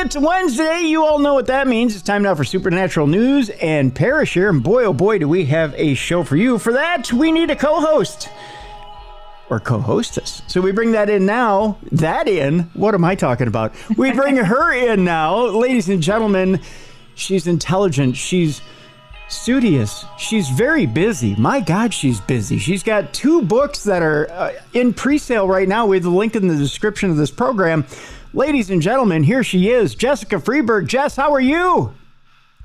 It's Wednesday. You all know what that means. It's time now for Supernatural News and Parashare. And boy, oh boy, do we have a show for you. For that, we need a co-host. Or co-hostess. So we bring that in now. What am I talking about? We bring her in now. Ladies and gentlemen, she's intelligent. She's studious. She's very busy. My God, she's busy. She's got 2 books that are in pre-sale right now. We have the link in the description of this program. Ladies and gentlemen, here she is, Jessica Freeburg. Jess, how are you?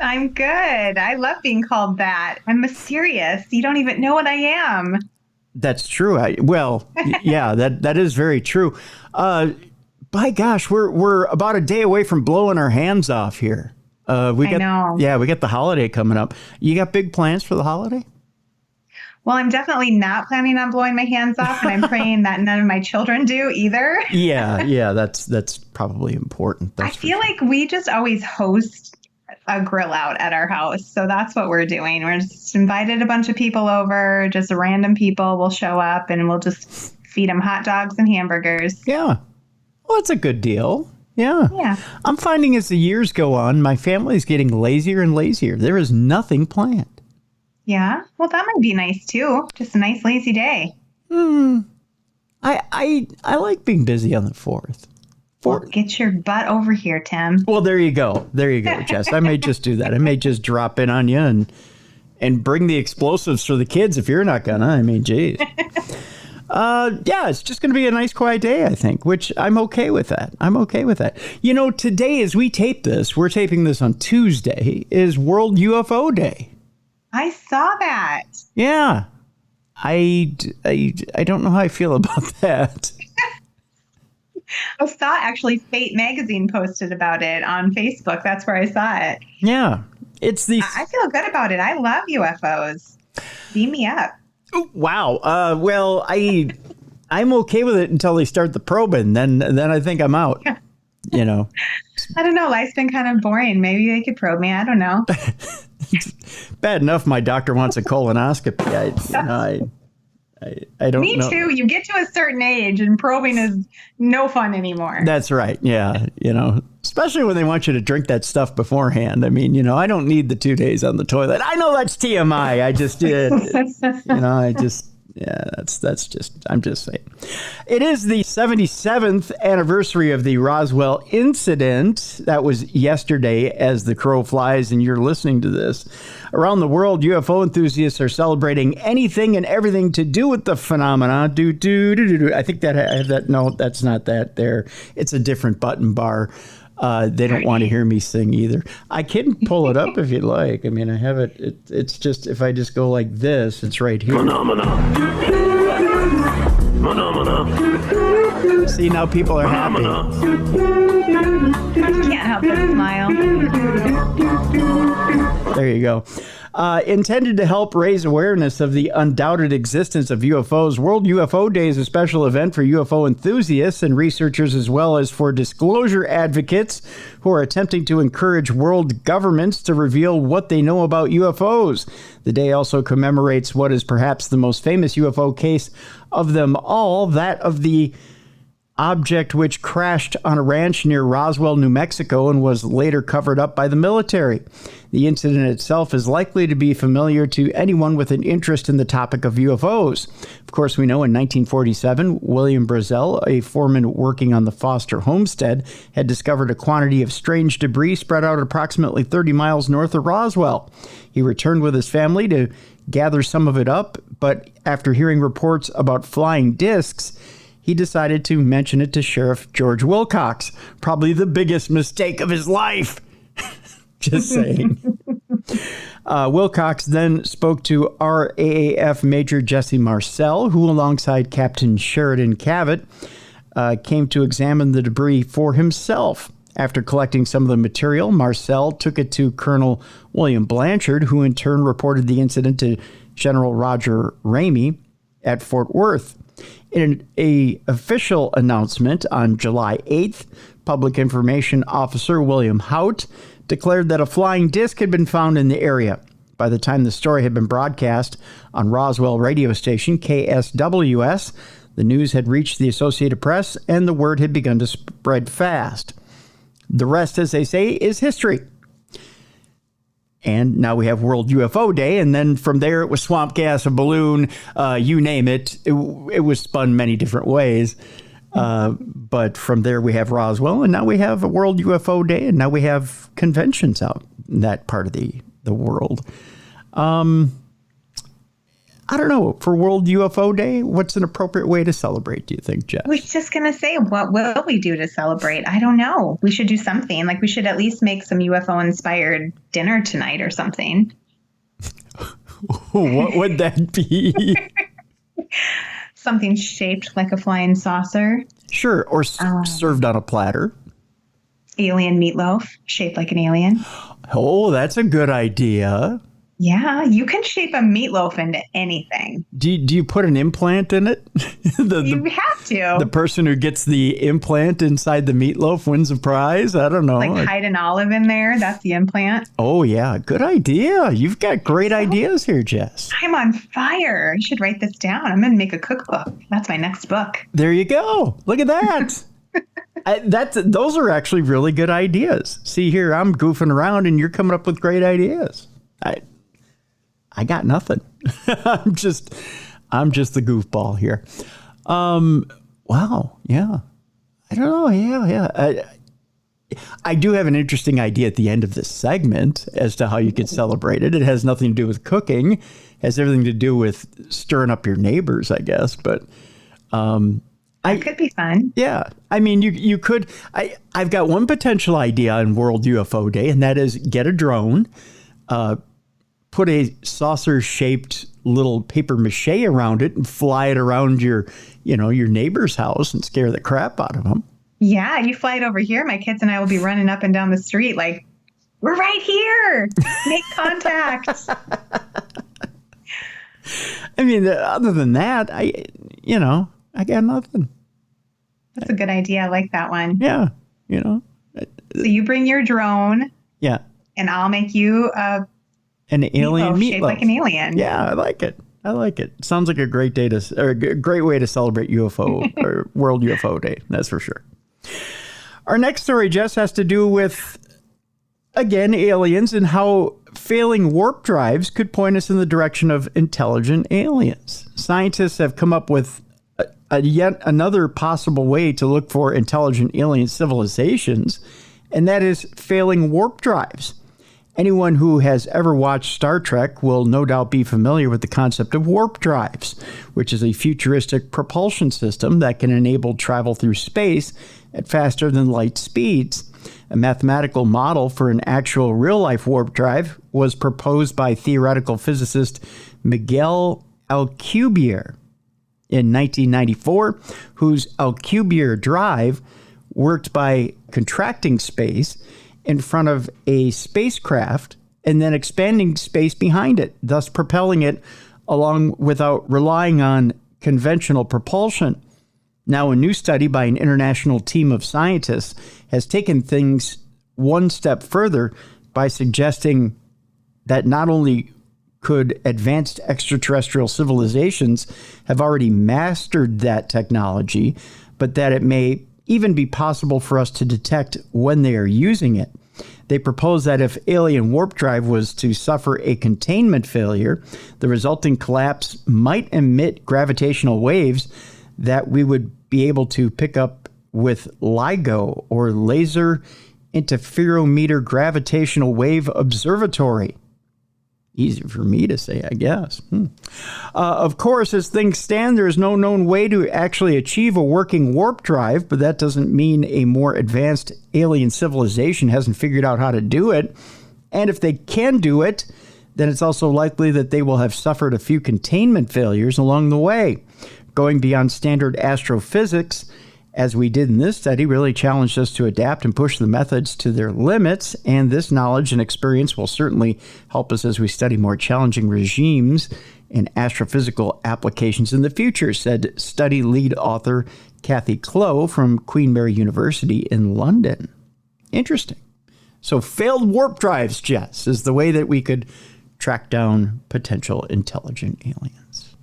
I'm good. I love being called that. I'm mysterious. You don't even know what I am. That's true. Yeah, that is very true. By gosh, we're about a day away from blowing our hands off here. I know. Yeah, we got the holiday coming up. You got big plans for the holiday? Well, I'm definitely not planning on blowing my hands off, and I'm praying that none of my children do either. Yeah, that's probably important. I feel like we just always host a grill out at our house. So that's what we're doing. We're just invited a bunch of people over, just random people will show up, and we'll just feed them hot dogs and hamburgers. Yeah. Well, that's a good deal. Yeah. I'm finding as the years go on, my family's getting lazier and lazier. There is nothing planned. Yeah. Well, that might be nice too. Just a nice lazy day. I like being busy on the 4th. Well, get your butt over here, Tim. Well, there you go, Jess. I may just do that. I may just drop in on you and bring the explosives for the kids if you're not gonna. I mean, geez. Yeah, it's just going to be a nice, quiet day, I think, which I'm okay with that. You know, today as we tape this, we're taping this on Tuesday, is World UFO Day. I saw that. Yeah. I don't know how I feel about that. I saw actually Fate magazine posted about it on Facebook. That's where I saw it. Yeah. I feel good about it. I love UFOs. Beam me up. Wow. Well, I'm okay with it until they start the probing. Then I think I'm out. You know. I don't know. Life's been kind of boring. Maybe they could probe me. I don't know. Bad enough my doctor wants a colonoscopy. I don't know. Me too. You get to a certain age and probing is no fun anymore. That's right. Yeah. You know, especially when they want you to drink that stuff beforehand. I mean, you know, I don't need the 2 days on the toilet. I know that's TMI. I just did. I'm just saying. It is the 77th anniversary of the Roswell incident. That was yesterday as the crow flies and you're listening to this. Around the world, UFO enthusiasts are celebrating anything and everything to do with the phenomena. I think that I have that. No, that's not that there. It's a different button bar. They don't want to hear me sing either. I can pull it up if you'd like. I mean, I have it. It's just, if I just go like this, it's right here. Phenomena. See, now people are happy. I can't help but smile. There you go. Intended to help raise awareness of the undoubted existence of UFOs, World UFO Day is a special event for UFO enthusiasts and researchers, as well as for disclosure advocates who are attempting to encourage world governments to reveal what they know about UFOs. The day also commemorates what is perhaps the most famous UFO case of them all, that of the object which crashed on a ranch near Roswell, New Mexico, and was later covered up by the military. The incident itself is likely to be familiar to anyone with an interest in the topic of UFOs. Of course, we know in 1947, William Brazel, a foreman working on the Foster homestead, had discovered a quantity of strange debris spread out approximately 30 miles north of Roswell. He returned with his family to gather some of it up, but after hearing reports about flying discs, he decided to mention it to Sheriff George Wilcox. Probably the biggest mistake of his life. Just saying. Wilcox then spoke to RAAF Major Jesse Marcel, who, alongside Captain Sheridan Cavett, came to examine the debris for himself. After collecting some of the material, Marcel took it to Colonel William Blanchard, who in turn reported the incident to General Roger Ramey at Fort Worth. In an official announcement on July 8th, Public Information Officer William Hout declared that a flying disc had been found in the area. By the time the story had been broadcast on Roswell radio station KSWS, the news had reached the Associated Press and the word had begun to spread fast. The rest, as they say, is history. And now we have World UFO Day, and then from there it was swamp gas, a balloon, you name it. It was spun many different ways. But from there we have Roswell, and now we have a World UFO Day, and now we have conventions out in that part of the world. I don't know. For World UFO Day, what's an appropriate way to celebrate, do you think, Jess? I was just going to say, what will we do to celebrate? I don't know. We should do something. Like, we should at least make some UFO-inspired dinner tonight or something. What would that be? Something shaped like a flying saucer. Sure. Or served on a platter. Alien meatloaf, shaped like an alien. Oh, that's a good idea. Yeah, you can shape a meatloaf into anything. Do you put an implant in it? You have to. The person who gets the implant inside the meatloaf wins a prize? I don't know. Like hide an olive in there. That's the implant. Oh, yeah. Good idea. You've got great ideas here, Jess. I'm on fire. You should write this down. I'm going to make a cookbook. That's my next book. There you go. Look at that. Those are actually really good ideas. See here, I'm goofing around and you're coming up with great ideas. I got nothing. I'm just the goofball here. Wow. Yeah. I don't know. Yeah. I do have an interesting idea at the end of this segment as to how you could celebrate it. It has nothing to do with cooking. It has everything to do with stirring up your neighbors, I guess. But it could be fun. Yeah. I mean, you could. I've got one potential idea on World UFO Day, and that is get a drone, put a saucer-shaped little paper mache around it and fly it around your neighbor's house and scare the crap out of them. Yeah, you fly it over here. My kids and I will be running up and down the street like, we're right here. Make contact. I mean, other than that, I got nothing. That's a good idea. I like that one. Yeah, So you bring your drone. Yeah. And I'll make you an alien meatloaf shaped like an alien. Yeah, I like it. Sounds like a great day a great way to celebrate UFO or World UFO Day. That's for sure. Our next story, Jess, has to do with, again, aliens and how failing warp drives could point us in the direction of intelligent aliens. Scientists have come up with yet another possible way to look for intelligent alien civilizations, and that is failing warp drives. Anyone who has ever watched Star Trek will no doubt be familiar with the concept of warp drives, which is a futuristic propulsion system that can enable travel through space at faster than light speeds. A mathematical model for an actual real-life warp drive was proposed by theoretical physicist Miguel Alcubierre in 1994, whose Alcubierre drive worked by contracting space in front of a spacecraft and then expanding space behind it, thus propelling it along without relying on conventional propulsion. Now, a new study by an international team of scientists has taken things one step further by suggesting that not only could advanced extraterrestrial civilizations have already mastered that technology, but that it may even be possible for us to detect when they are using it. They propose that if alien warp drive was to suffer a containment failure, the resulting collapse might emit gravitational waves that we would be able to pick up with LIGO, or Laser Interferometer Gravitational Wave Observatory. Easy for me to say, I guess. Of course, as things stand, there is no known way to actually achieve a working warp drive, but that doesn't mean a more advanced alien civilization hasn't figured out how to do it. And if they can do it, then it's also likely that they will have suffered a few containment failures along the way. Going beyond standard astrophysics, as we did in this study, really challenged us to adapt and push the methods to their limits, and this knowledge and experience will certainly help us as we study more challenging regimes and astrophysical applications in the future, said study lead author Kathy Clow from Queen Mary University in London. Interesting. So failed warp drives, Jess, is the way that we could track down potential intelligent aliens.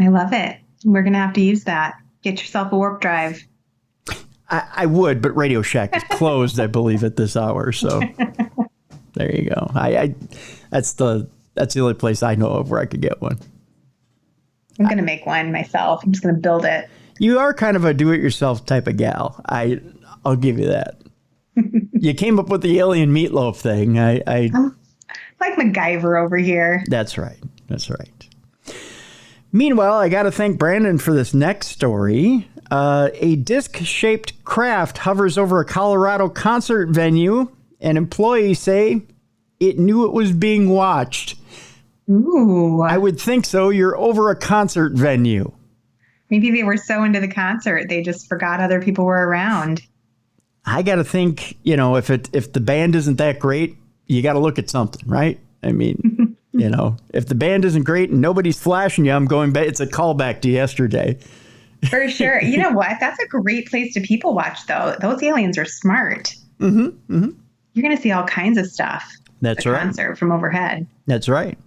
I love it. We're going to have to use that. Get yourself a warp drive. I would, but Radio Shack is closed, I believe, at this hour. So there you go. That's the only place I know of where I could get one. I'm going to make one myself. I'm just going to build it. You are kind of a do-it-yourself type of gal. I'll give you that. You came up with the alien meatloaf thing. I'm like MacGyver over here. That's right. That's right. Meanwhile, I got to thank Brandon for this next story. A disc-shaped craft hovers over a Colorado concert venue, and employees say it knew it was being watched. Ooh. I would think so. You're over a concert venue. Maybe they were so into the concert, they just forgot other people were around. I got to think, if the band isn't that great, you got to look at something, right? I mean, if the band isn't great and nobody's flashing you, I'm going back. It's a callback to yesterday. For sure. You know what? That's a great place to people watch, though. Those aliens are smart. Mm-hmm. Mm-hmm. You're going to see all kinds of stuff. That's right. Concert from overhead. That's right.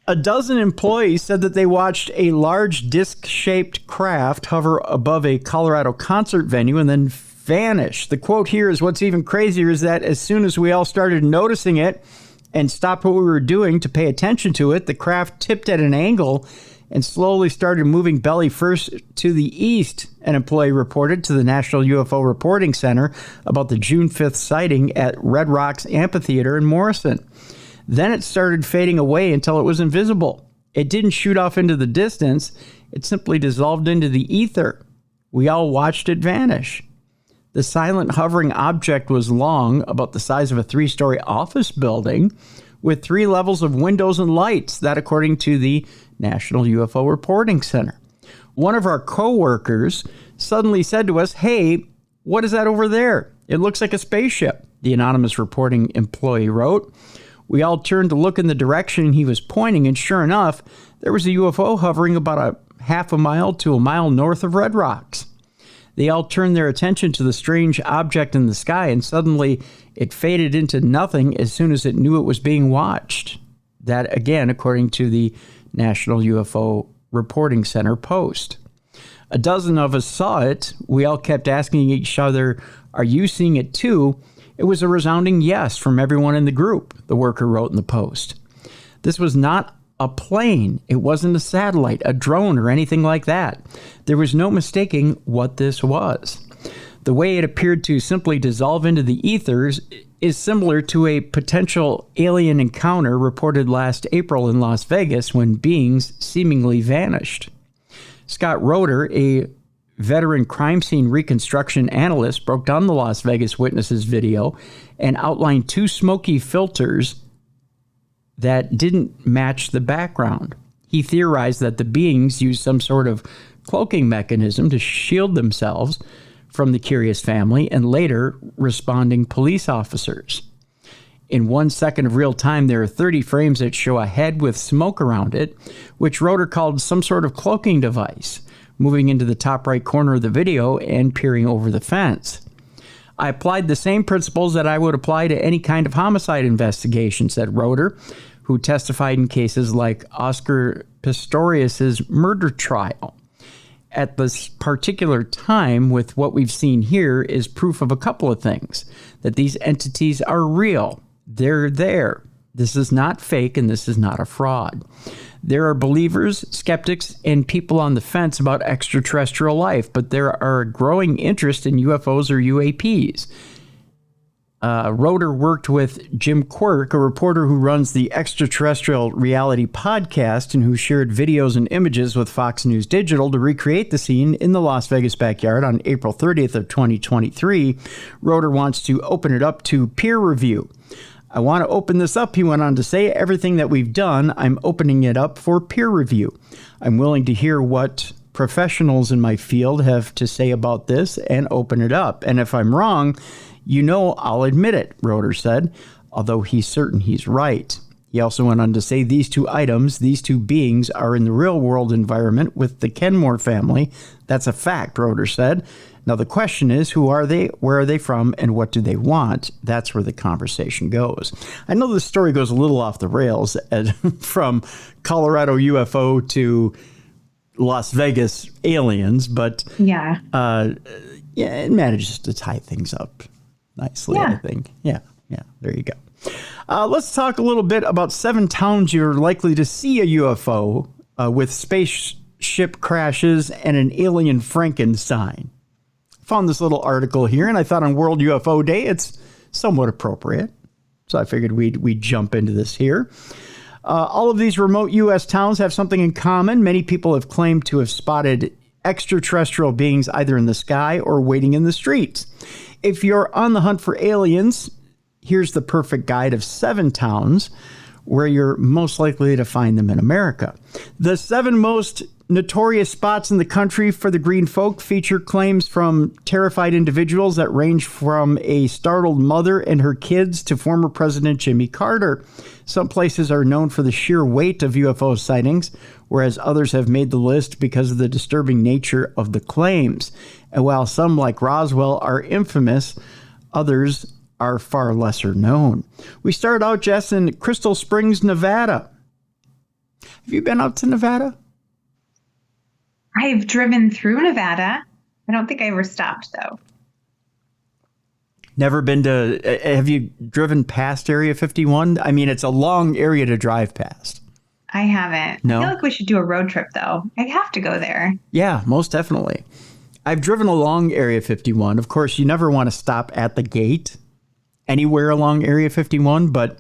A dozen employees said that they watched a large disc-shaped craft hover above a Colorado concert venue and then vanish. The quote here is, what's even crazier is that as soon as we all started noticing it and stopped what we were doing to pay attention to it, the craft tipped at an angle and slowly started moving belly first to the east, an employee reported to the National UFO Reporting Center about the June 5th sighting at Red Rocks Amphitheater in Morrison. Then it started fading away until it was invisible. It didn't shoot off into the distance. It simply dissolved into the ether. We all watched it vanish. The silent hovering object was long, about the size of a 3-story office building, with 3 levels of windows and lights, that according to the National UFO Reporting Center. One of our coworkers suddenly said to us, "Hey, what is that over there? It looks like a spaceship," the anonymous reporting employee wrote. We all turned to look in the direction he was pointing, and sure enough, there was a UFO hovering about a half a mile to a mile north of Red Rocks. They all turned their attention to the strange object in the sky, and suddenly it faded into nothing as soon as it knew it was being watched. That, again, according to the National UFO Reporting Center post. A dozen of us saw it. We all kept asking each other, "Are you seeing it too?" It was a resounding yes from everyone in the group, the worker wrote in the post. This was not a plane. It wasn't a satellite, a drone, or anything like that. There was no mistaking what this was. The way it appeared to simply dissolve into the ethers is similar to a potential alien encounter reported last April in Las Vegas when beings seemingly vanished. Scott Roeder, a veteran crime scene reconstruction analyst, broke down the Las Vegas witnesses video and outlined 2 smoky filters that didn't match the background. He theorized that the beings used some sort of cloaking mechanism to shield themselves from the curious family and later responding police officers. In 1 second of real time, there are 30 frames that show a head with smoke around it, which Roeder called some sort of cloaking device, moving into the top right corner of the video and peering over the fence. I applied the same principles that I would apply to any kind of homicide investigation, said Roeder, who testified in cases like Oscar Pistorius's murder trial. At this particular time, with what we've seen here, is proof of a couple of things. That these entities are real. They're there. This is not fake, and this is not a fraud. There are believers, skeptics, and people on the fence about extraterrestrial life, but there are a growing interest in UFOs or UAPs. Roeder worked with Jim Quirk, a reporter who runs the Extraterrestrial Reality podcast and who shared videos and images with Fox News Digital to recreate the scene in the Las Vegas backyard on April 30th of 2023. Roeder wants to open it up to peer review. I want to open this up, he went on to say. Everything that we've done, I'm opening it up for peer review. I'm willing to hear what professionals in my field have to say about this and open it up. And if I'm wrong, I'll admit it, Roeder said, although he's certain he's right. He also went on to say these 2 items, these 2 beings, are in the real-world environment with the Kenmore family. That's a fact, Roeder said. Now, the question is, who are they, where are they from, and what do they want? That's where the conversation goes. I know this story goes a little off the rails from Colorado UFO to Las Vegas aliens, but yeah. Yeah, it manages to tie things up nicely, I think. Yeah, there you go. Let's talk a little bit about 7 towns you're likely to see a UFO with spaceship crashes and an alien Frankenstein. Found this little article here, and I thought on World UFO Day it's somewhat appropriate. So I figured we'd jump into this here. All of these remote U.S. towns have something in common. Many people have claimed to have spotted extraterrestrial beings either in the sky or waiting in the streets. If you're on the hunt for aliens, here's the perfect guide of 7 towns where you're most likely to find them in America. The 7 most notorious spots in the country for the green folk feature claims from terrified individuals that range from a startled mother and her kids to former President Jimmy Carter. Some places are known for the sheer weight of UFO sightings, whereas others have made the list because of the disturbing nature of the claims. And while some, like Roswell, are infamous, others are far lesser known. We start out, Jess, in Crystal Springs, Nevada. Have you been out to Nevada? I've driven through Nevada. I don't think I ever stopped, though. Never been to, have you driven past Area 51? I mean, it's a long area to drive past. I haven't. No? I feel like we should do a road trip, though. I have to go there. Yeah, most definitely. I've driven along Area 51. Of course, you never want to stop at the gate anywhere along Area 51, but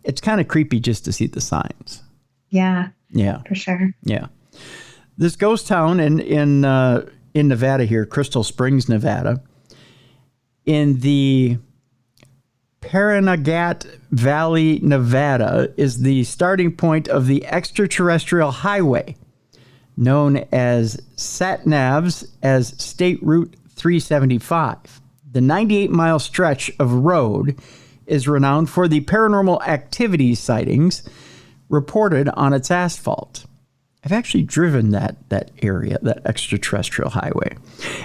it's kind of creepy just to see the signs. Yeah. Yeah. For sure. Yeah. This ghost town in Nevada here, Crystal Springs, Nevada, in the Pahranagat Valley, Nevada, is the starting point of the extraterrestrial highway, known as SatNavs as State Route 375. The 98-mile stretch of road is renowned for the paranormal activity sightings reported on its asphalt. I've actually driven that area, that extraterrestrial highway.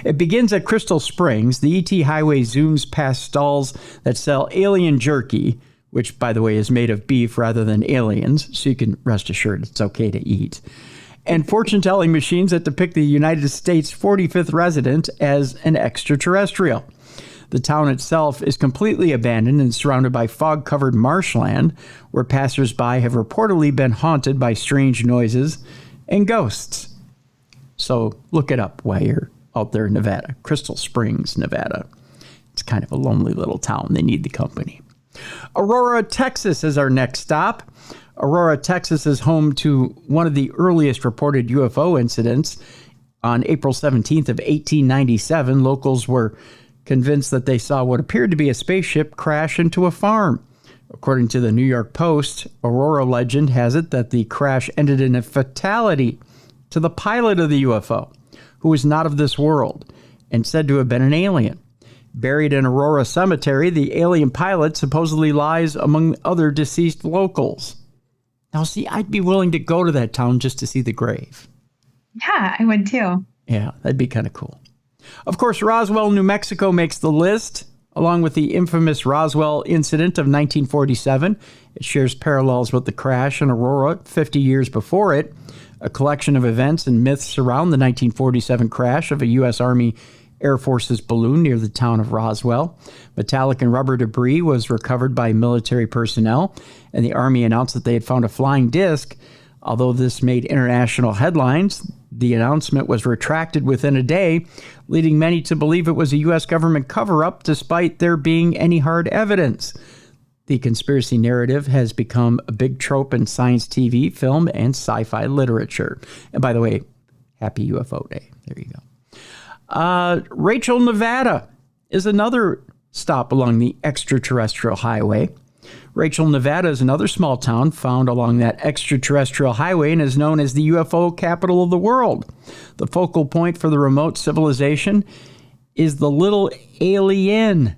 It begins at Crystal Springs. The ET highway zooms past stalls that sell alien jerky, which, by the way, is made of beef rather than aliens, so you can rest assured it's okay to eat, and fortune-telling machines that depict the United States' 45th resident as an extraterrestrial. The town itself is completely abandoned and surrounded by fog-covered marshland, where passersby have reportedly been haunted by strange noises and ghosts. So look it up while you're out there in Nevada. Crystal Springs, Nevada. It's kind of a lonely little town. They need the company. Aurora, Texas is our next stop. Aurora, Texas is home to one of the earliest reported UFO incidents. On April 17th of 1897, locals were convinced that they saw what appeared to be a spaceship crash into a farm. According to the New York Post, Aurora legend has it that the crash ended in a fatality to the pilot of the UFO, who was not of this world and said to have been an alien. Buried in Aurora Cemetery, the alien pilot supposedly lies among other deceased locals. Now, see, I'd be willing to go to that town just to see the grave. Yeah, I would too. Yeah, that'd be kind of cool. Of course, Roswell, New Mexico makes the list, along with the infamous Roswell incident of 1947. It shares parallels with the crash in Aurora 50 years before it. A collection of events and myths surround the 1947 crash of a U.S. Army Air Force's balloon near the town of Roswell. Metallic and rubber debris was recovered by military personnel, and the Army announced that they had found a flying disc. Although this made international headlines, the announcement was retracted within a day, leading many to believe it was a U.S. government cover-up despite there being any hard evidence. The conspiracy narrative has become a big trope in science TV, film, and sci-fi literature. And by the way, happy UFO Day. There you go. Rachel, Nevada is another stop along the extraterrestrial highway. Rachel, Nevada is another small town found along that extraterrestrial highway and is known as the UFO capital of the world. The focal point for the remote civilization is the Little Alien,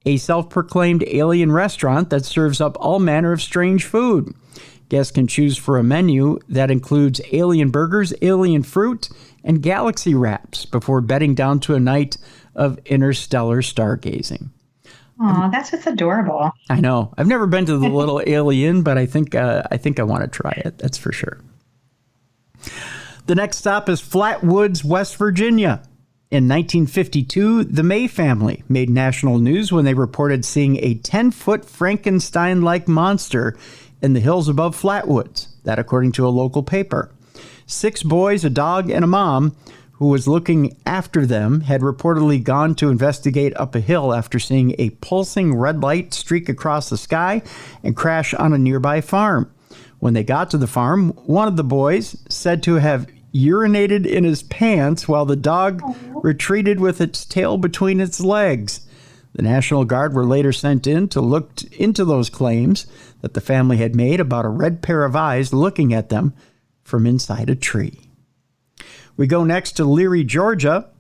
a self-proclaimed alien restaurant that serves up all manner of strange food. Guests can choose for a menu that includes alien burgers, alien fruit, and galaxy wraps before bedding down to a night of interstellar stargazing. Oh, that's just adorable. I know. I've never been to the Little Alien, but I think I want to try it. That's for sure. The next stop is Flatwoods, West Virginia. In 1952, the May family made national news when they reported seeing a 10-foot Frankenstein-like monster in the hills above Flatwoods. That according to a local paper. 6 boys, a dog, and a mom who was looking after them had reportedly gone to investigate up a hill after seeing a pulsing red light streak across the sky and crash on a nearby farm. When they got to the farm, one of the boys said to have urinated in his pants while the dog retreated with its tail between its legs. The National Guard were later sent in to look into those claims that the family had made about a red pair of eyes looking at them from inside a tree. We go next to Leary, Georgia,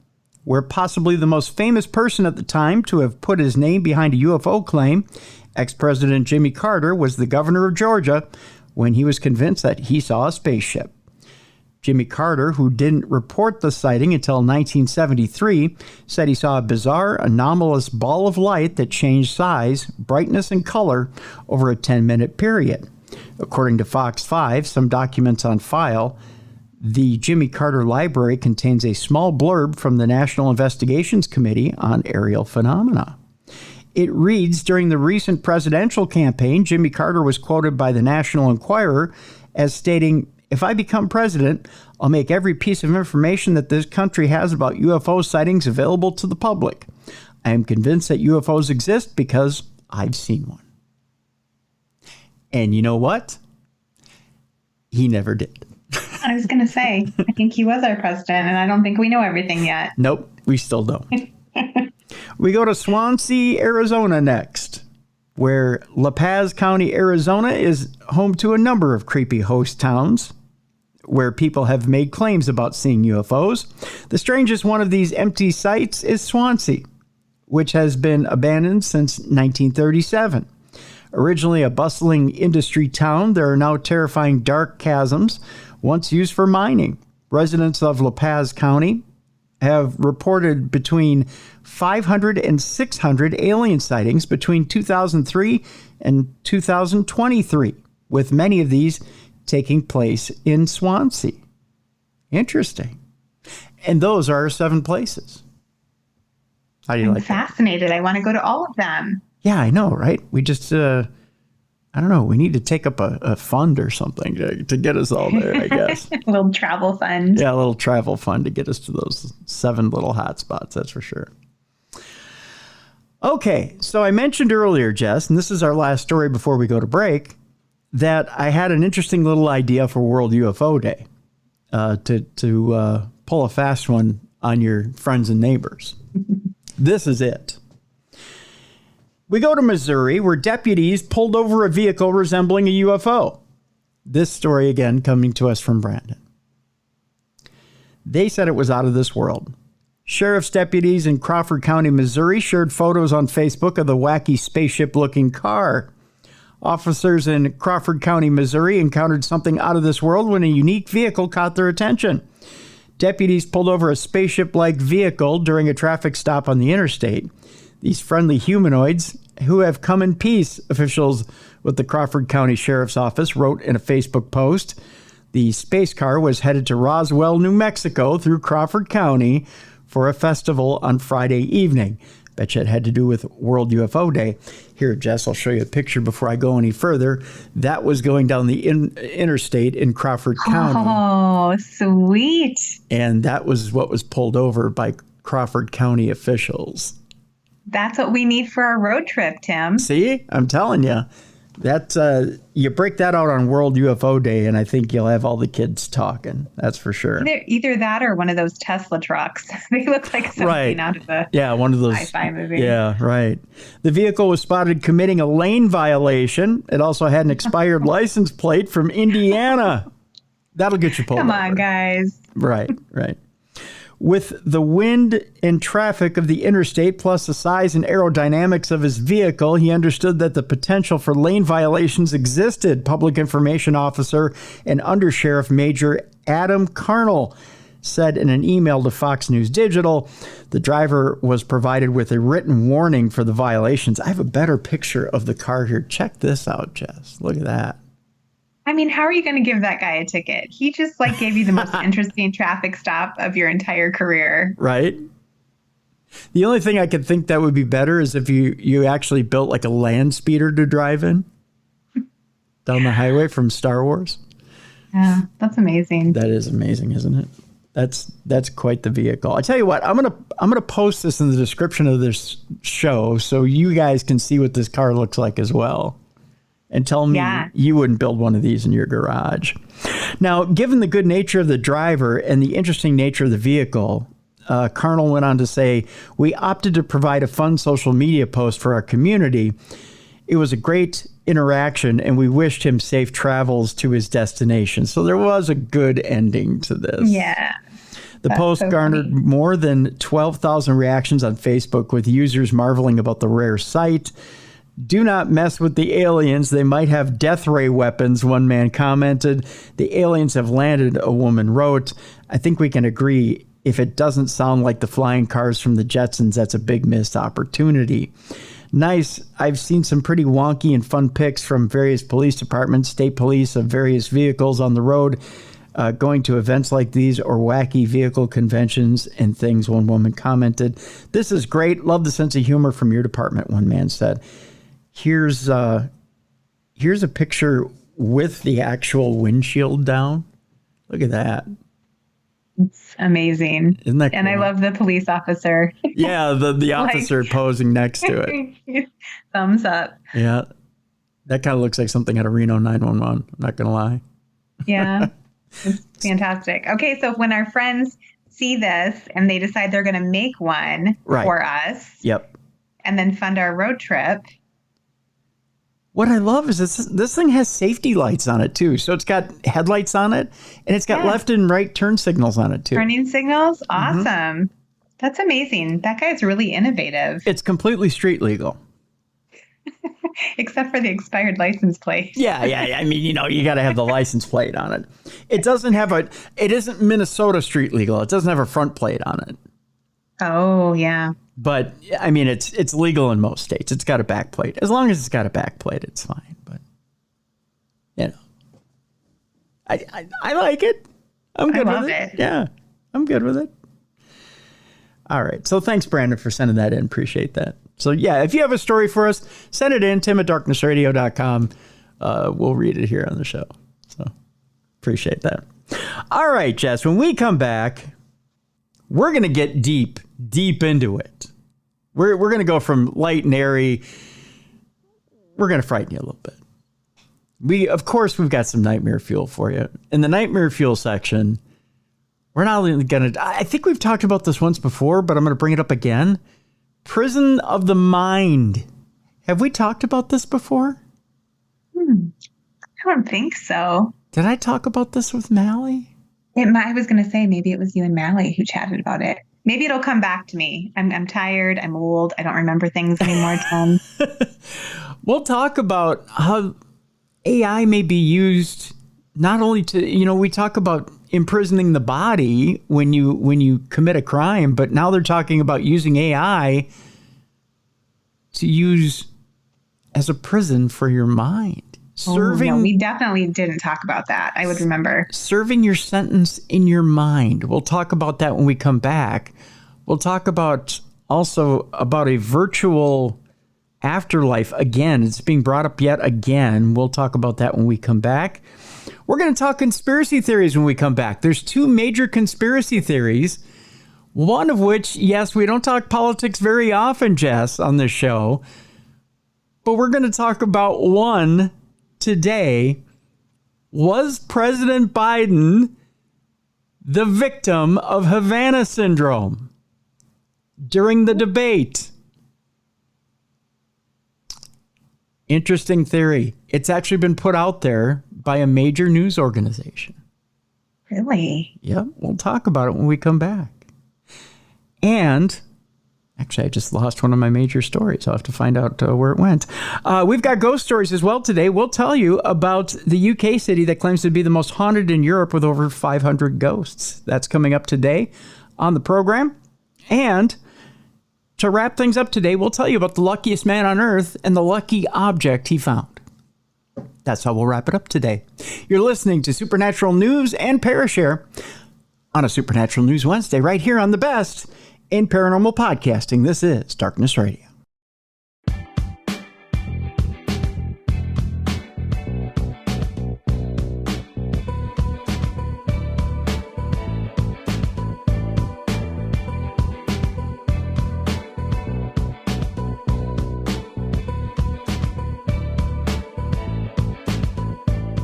where possibly the most famous person at the time to have put his name behind a UFO claim, ex-President Jimmy Carter, was the governor of Georgia when he was convinced that he saw a spaceship. Jimmy Carter, who didn't report the sighting until 1973, said he saw a bizarre, anomalous ball of light that changed size, brightness, and color over a 10-minute period. According to Fox 5, some documents on file, the Jimmy Carter Library contains a small blurb from the National Investigations Committee on Aerial Phenomena. It reads, during the recent presidential campaign, Jimmy Carter was quoted by the National Enquirer as stating, "If I become president, I'll make every piece of information that this country has about UFO sightings available to the public. I am convinced that UFOs exist because I've seen one." And you know what? He never did. I was going to say, I think he was our president, and I don't think we know everything yet. Nope, we still don't. We go to Swansea, Arizona next, where La Paz County, Arizona is home to a number of creepy host towns where people have made claims about seeing UFOs. The strangest one of these empty sites is Swansea, which has been abandoned since 1937. Originally a bustling industry town, there are now terrifying dark chasms once used for mining. Residents of La Paz County have reported between 500 and 600 alien sightings between 2003 and 2023, with many of these taking place in Swansea. Interesting. And those are 7 places. How do you like that? I'm fascinated. I want to go to all of them. Yeah, I know, right? We just, I don't know, we need to take up a fund or something to get us all there, I guess. A little travel fund. Yeah, a little travel fund to get us to those 7 little hot spots, that's for sure. Okay, so I mentioned earlier, Jess, and this is our last story before we go to break, that I had an interesting little idea for World UFO Day to pull a fast one on your friends and neighbors. This is it. We go to Missouri, where deputies pulled over a vehicle resembling a UFO. This story, again, coming to us from Brandon. They said it was out of this world. Sheriff's deputies in Crawford County, Missouri, shared photos on Facebook of the wacky spaceship-looking car. Officers in Crawford County, Missouri, encountered something out of this world when a unique vehicle caught their attention. Deputies pulled over a spaceship-like vehicle during a traffic stop on the interstate. These friendly humanoids, who have come in peace, officials with the Crawford County Sheriff's Office wrote in a Facebook post. The space car was headed to Roswell, New Mexico through Crawford County for a festival on Friday evening. Bet you it had to do with World UFO Day. Here, Jess, I'll show you a picture before I go any further. That was going down the interstate in Crawford County. Oh, sweet. And that was what was pulled over by Crawford County officials. That's what we need for our road trip, Tim. See, I'm telling you, that you break that out on World UFO Day, and I think you'll have all the kids talking. That's for sure. Either that or one of those Tesla trucks. They look like something out of a one of those sci-fi movie. Yeah, right. The vehicle was spotted committing a lane violation. It also had an expired license plate from Indiana. That'll get you pulled over. Come on, guys. Right. With the wind and traffic of the interstate, plus the size and aerodynamics of his vehicle, he understood that the potential for lane violations existed. Public Information Officer and Undersheriff Major Adam Carnell said in an email to Fox News Digital, the driver was provided with a written warning for the violations. I have a better picture of the car here. Check this out, Jess. Look at that. I mean, how are you going to give that guy a ticket? He just gave you the most interesting traffic stop of your entire career. Right. The only thing I could think that would be better is if you actually built like a land speeder to drive in down the highway from Star Wars. Yeah, that's amazing. That is amazing, isn't it? That's quite the vehicle. I tell you what, I'm gonna post this in the description of this show so you guys can see what this car looks like as well. And tell me you wouldn't build one of these in your garage. Now, given the good nature of the driver and the interesting nature of the vehicle, Carnell went on to say, we opted to provide a fun social media post for our community. It was a great interaction, and we wished him safe travels to his destination. So there was a good ending to this. Yeah. The post garnered more than 12,000 reactions on Facebook, with users marveling about the rare sight. Do not mess with the aliens. They might have death ray weapons, one man commented. The aliens have landed, a woman wrote. I think we can agree, if it doesn't sound like the flying cars from the Jetsons, that's a big missed opportunity. Nice. I've seen some pretty wonky and fun pics from various police departments, state police of various vehicles on the road, going to events like these or wacky vehicle conventions and things, one woman commented. This is great. Love the sense of humor from your department, one man said. Here's a picture with the actual windshield down. Look at that. It's amazing. Isn't that cool? And I love the police officer. Yeah, the officer posing next to it. Thumbs up. Yeah. That kind of looks like something out of Reno 911. I'm not going to lie. Yeah. It's fantastic. Okay, so when our friends see this and they decide they're going to make one for us. Yep. And then fund our road trip. What I love is this thing has safety lights on it, too. So it's got headlights on it, and it's got left and right turn signals on it, too. Turning signals? Awesome. Mm-hmm. That's amazing. That guy's really innovative. It's completely street legal. Except for the expired license plate. Yeah. I mean, you got to have the license plate on it. It isn't Minnesota street legal. It doesn't have a front plate on it. Oh, yeah. But I mean, it's legal in most states. It's got a back plate. As long as it's got a back plate, it's fine. But I like it. I'm good with it. Yeah, I'm good with it. All right. So thanks, Brandon, for sending that in. Appreciate that. So yeah, if you have a story for us, send it in, tim@darknessradio.com. We'll read it here on the show. So appreciate that. All right, Jess, when we come back, we're going to get deep into it. We're going to go from light and airy. We're going to frighten you a little bit. We've got some nightmare fuel for you. In the nightmare fuel section, we're not only going to, I think we've talked about this once before, but I'm going to bring it up again. Prison of the mind. Have we talked about this before? I don't think so. Did I talk about this with Mally? I was going to say maybe it was you and Mally who chatted about it. Maybe it'll come back to me. I'm tired. I'm old. I don't remember things anymore, Tim. We'll talk about how AI may be used not only to, we talk about imprisoning the body when you commit a crime, but now they're talking about using AI to use as a prison for your mind. No, we definitely didn't talk about that. I would remember. Serving your sentence in your mind. We'll talk about that when we come back. We'll talk about a virtual afterlife again. It's being brought up yet again. We'll talk about that when we come back. We're going to talk conspiracy theories when we come back. There's two major conspiracy theories. One of which, yes, we don't talk politics very often, Jess, on this show. But we're going to talk about one today. Was President Biden the victim of Havana syndrome during the debate? Interesting theory. It's actually been put out there by a major news organization. Really? Yep. We'll talk about it when we come back. And actually, I just lost one of my major stories. I'll have to find out where it went. We've got ghost stories as well today. We'll tell you about the UK city that claims to be the most haunted in Europe with over 500 ghosts. That's coming up today on the program. And to wrap things up today, we'll tell you about the luckiest man on earth and the lucky object he found. That's how we'll wrap it up today. You're listening to Supernatural News and Parashare on a Supernatural News Wednesday right here on the best in paranormal podcasting. This is Darkness Radio.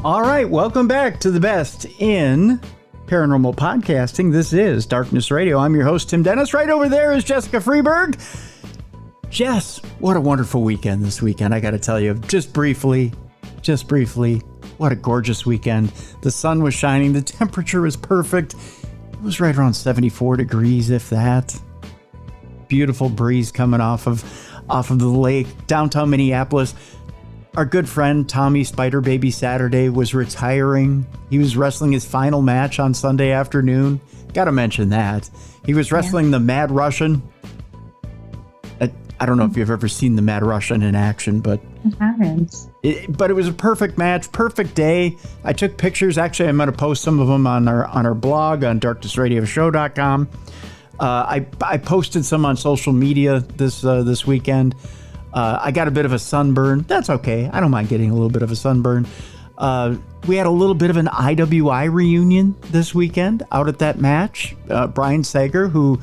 All right, welcome back to the best in paranormal podcasting. This is Darkness Radio. I'm your host, Tim Dennis. Right over there is Jessica Freeburg. Jess, what a wonderful weekend this weekend. I got to tell you, just briefly, what a gorgeous weekend. The sun was shining. The temperature was perfect. It was right around 74 degrees, if that. Beautiful breeze coming off of the lake, downtown Minneapolis. Our good friend Tommy Spider Baby Saturday was retiring. He was wrestling his final match on Sunday afternoon. Got to mention that. He was wrestling the Mad Russian. I don't know if you've ever seen the Mad Russian in action, but I haven't. But it was a perfect match, perfect day. I took pictures. Actually, I'm going to post some of them on our blog on darknessradioshow.com. I posted some on social media this weekend. I got a bit of a saburn. That's okay. I don't mind getting a little bit of a sunburn. We had a little bit of an IWI reunion this weekend out at that match. Brian Sager, who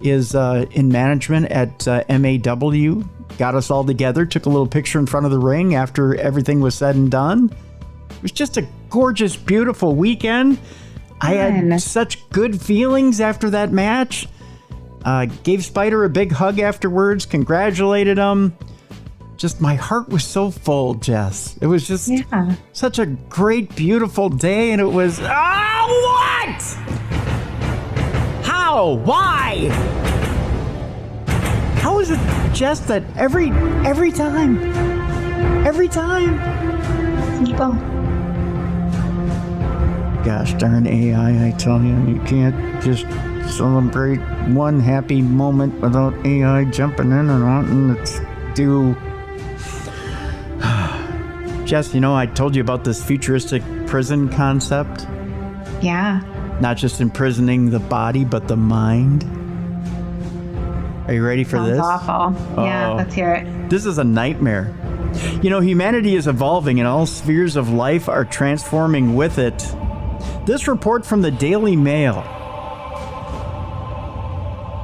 is in management at MAW, got us all together, took a little picture in front of the ring after everything was said and done. It was just a gorgeous, beautiful weekend. I had such good feelings after that match. Gave Spider a big hug afterwards, congratulated him. Just my heart was so full, Jess. It was just such a great, beautiful day, and it was, what? How? Why? How is it, Jess, that every time? People. Gosh darn AI, I tell you can't just celebrate one happy moment without AI jumping in and wanting to do. Jess, I told you about this futuristic prison concept. Yeah. Not just imprisoning the body, but the mind. Are you ready for this? Awful. Yeah, let's hear it. This is a nightmare. Humanity is evolving and all spheres of life are transforming with it. This report from the Daily Mail.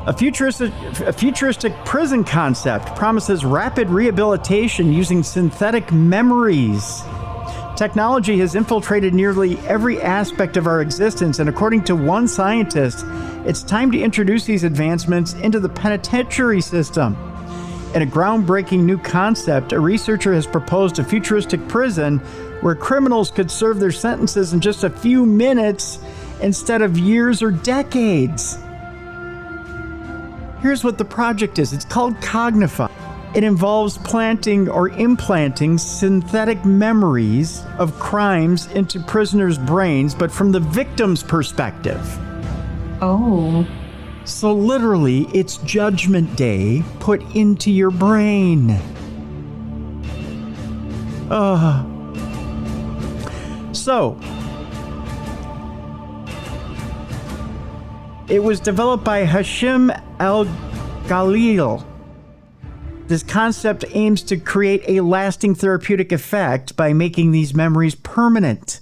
A futuristic prison concept promises rapid rehabilitation using synthetic memories. Technology has infiltrated nearly every aspect of our existence, and according to one scientist, it's time to introduce these advancements into the penitentiary system. In a groundbreaking new concept, a researcher has proposed a futuristic prison where criminals could serve their sentences in just a few minutes instead of years or decades. Here's what the project is. It's called Cognify. It involves planting or implanting synthetic memories of crimes into prisoners' brains, but from the victim's perspective. Oh. So literally, it's Judgment Day put into your brain. So, it was developed by Hashim Al-Ghalil. This concept aims to create a lasting therapeutic effect by making these memories permanent.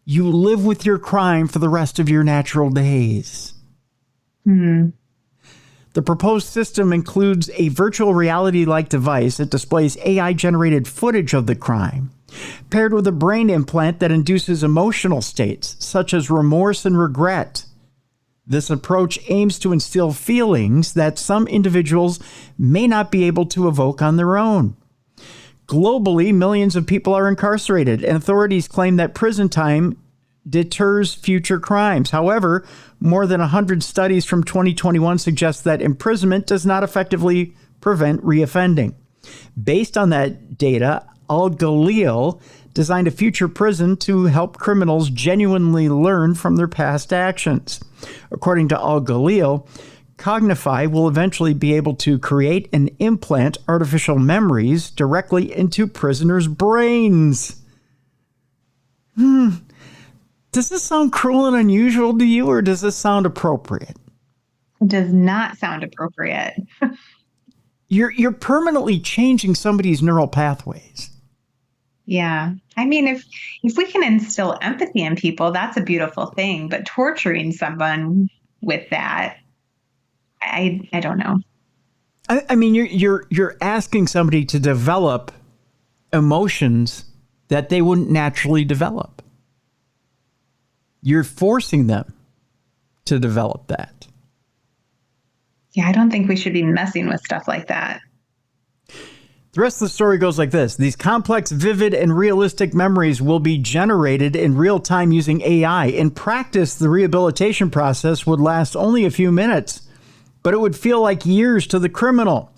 You live with your crime for the rest of your natural days. The proposed system includes a virtual reality-like device that displays AI-generated footage of the crime, paired with a brain implant that induces emotional states, such as remorse and regret. This approach aims to instill feelings that some individuals may not be able to evoke on their own. Globally, millions of people are incarcerated, and authorities claim that prison time deters future crimes. However, more than 100 studies from 2021 suggest that imprisonment does not effectively prevent reoffending. Based on that data, Al-Ghalil designed a future prison to help criminals genuinely learn from their past actions. According to Al-Ghalil, Cognify will eventually be able to create and implant artificial memories directly into prisoners' brains. Does this sound cruel and unusual to you, or does this sound appropriate? It does not sound appropriate. You're permanently changing somebody's neural pathways. Yeah. I mean, if we can instill empathy in people, that's a beautiful thing. But torturing someone with that, I don't know. I mean, you're asking somebody to develop emotions that they wouldn't naturally develop. You're forcing them to develop that. Yeah, I don't think we should be messing with stuff like that. The rest of the story goes like this. These complex, vivid, and realistic memories will be generated in real time using AI. In practice, the rehabilitation process would last only a few minutes, but it would feel like years to the criminal.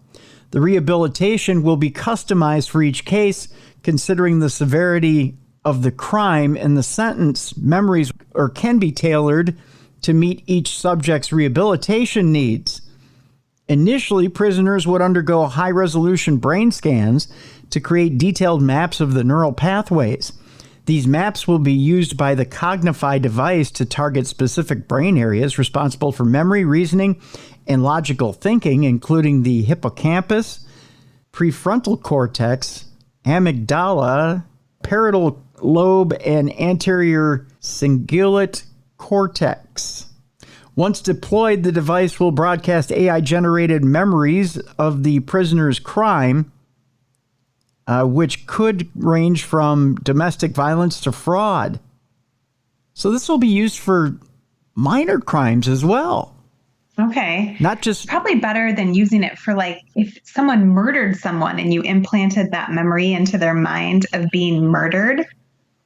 The rehabilitation will be customized for each case, considering the severity of the crime and the sentence. Memories can be tailored to meet each subject's rehabilitation needs. Initially, prisoners would undergo high-resolution brain scans to create detailed maps of the neural pathways. These maps will be used by the Cognify device to target specific brain areas responsible for memory, reasoning, and logical thinking, including the hippocampus, prefrontal cortex, amygdala, parietal lobe, and anterior cingulate cortex. Once deployed, the device will broadcast AI-generated memories of the prisoner's crime, which could range from domestic violence to fraud. So this will be used for minor crimes as well. Okay. Not just... Probably better than using it for, like, if someone murdered someone and you implanted that memory into their mind of being murdered, I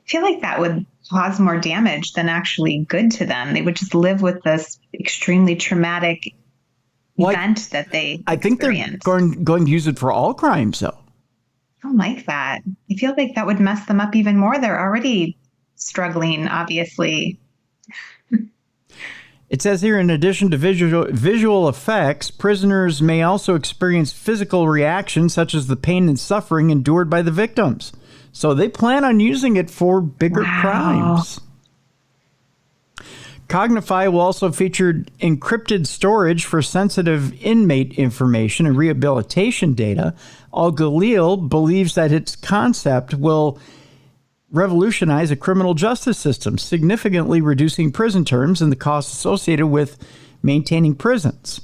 feel like that would cause more damage than actually good to them. They would just live with this extremely traumatic event that they I think they're going to use it for all crimes, though. I don't like that. I feel like that would mess them up even more. They're already struggling, obviously. It says here, in addition to visual effects, prisoners may also experience physical reactions such as the pain and suffering endured by the victims. So they plan on using it for bigger crimes. Cognify will also feature encrypted storage for sensitive inmate information and rehabilitation data. Al-Galil believes that its concept will revolutionize a criminal justice system, significantly reducing prison terms and the costs associated with maintaining prisons.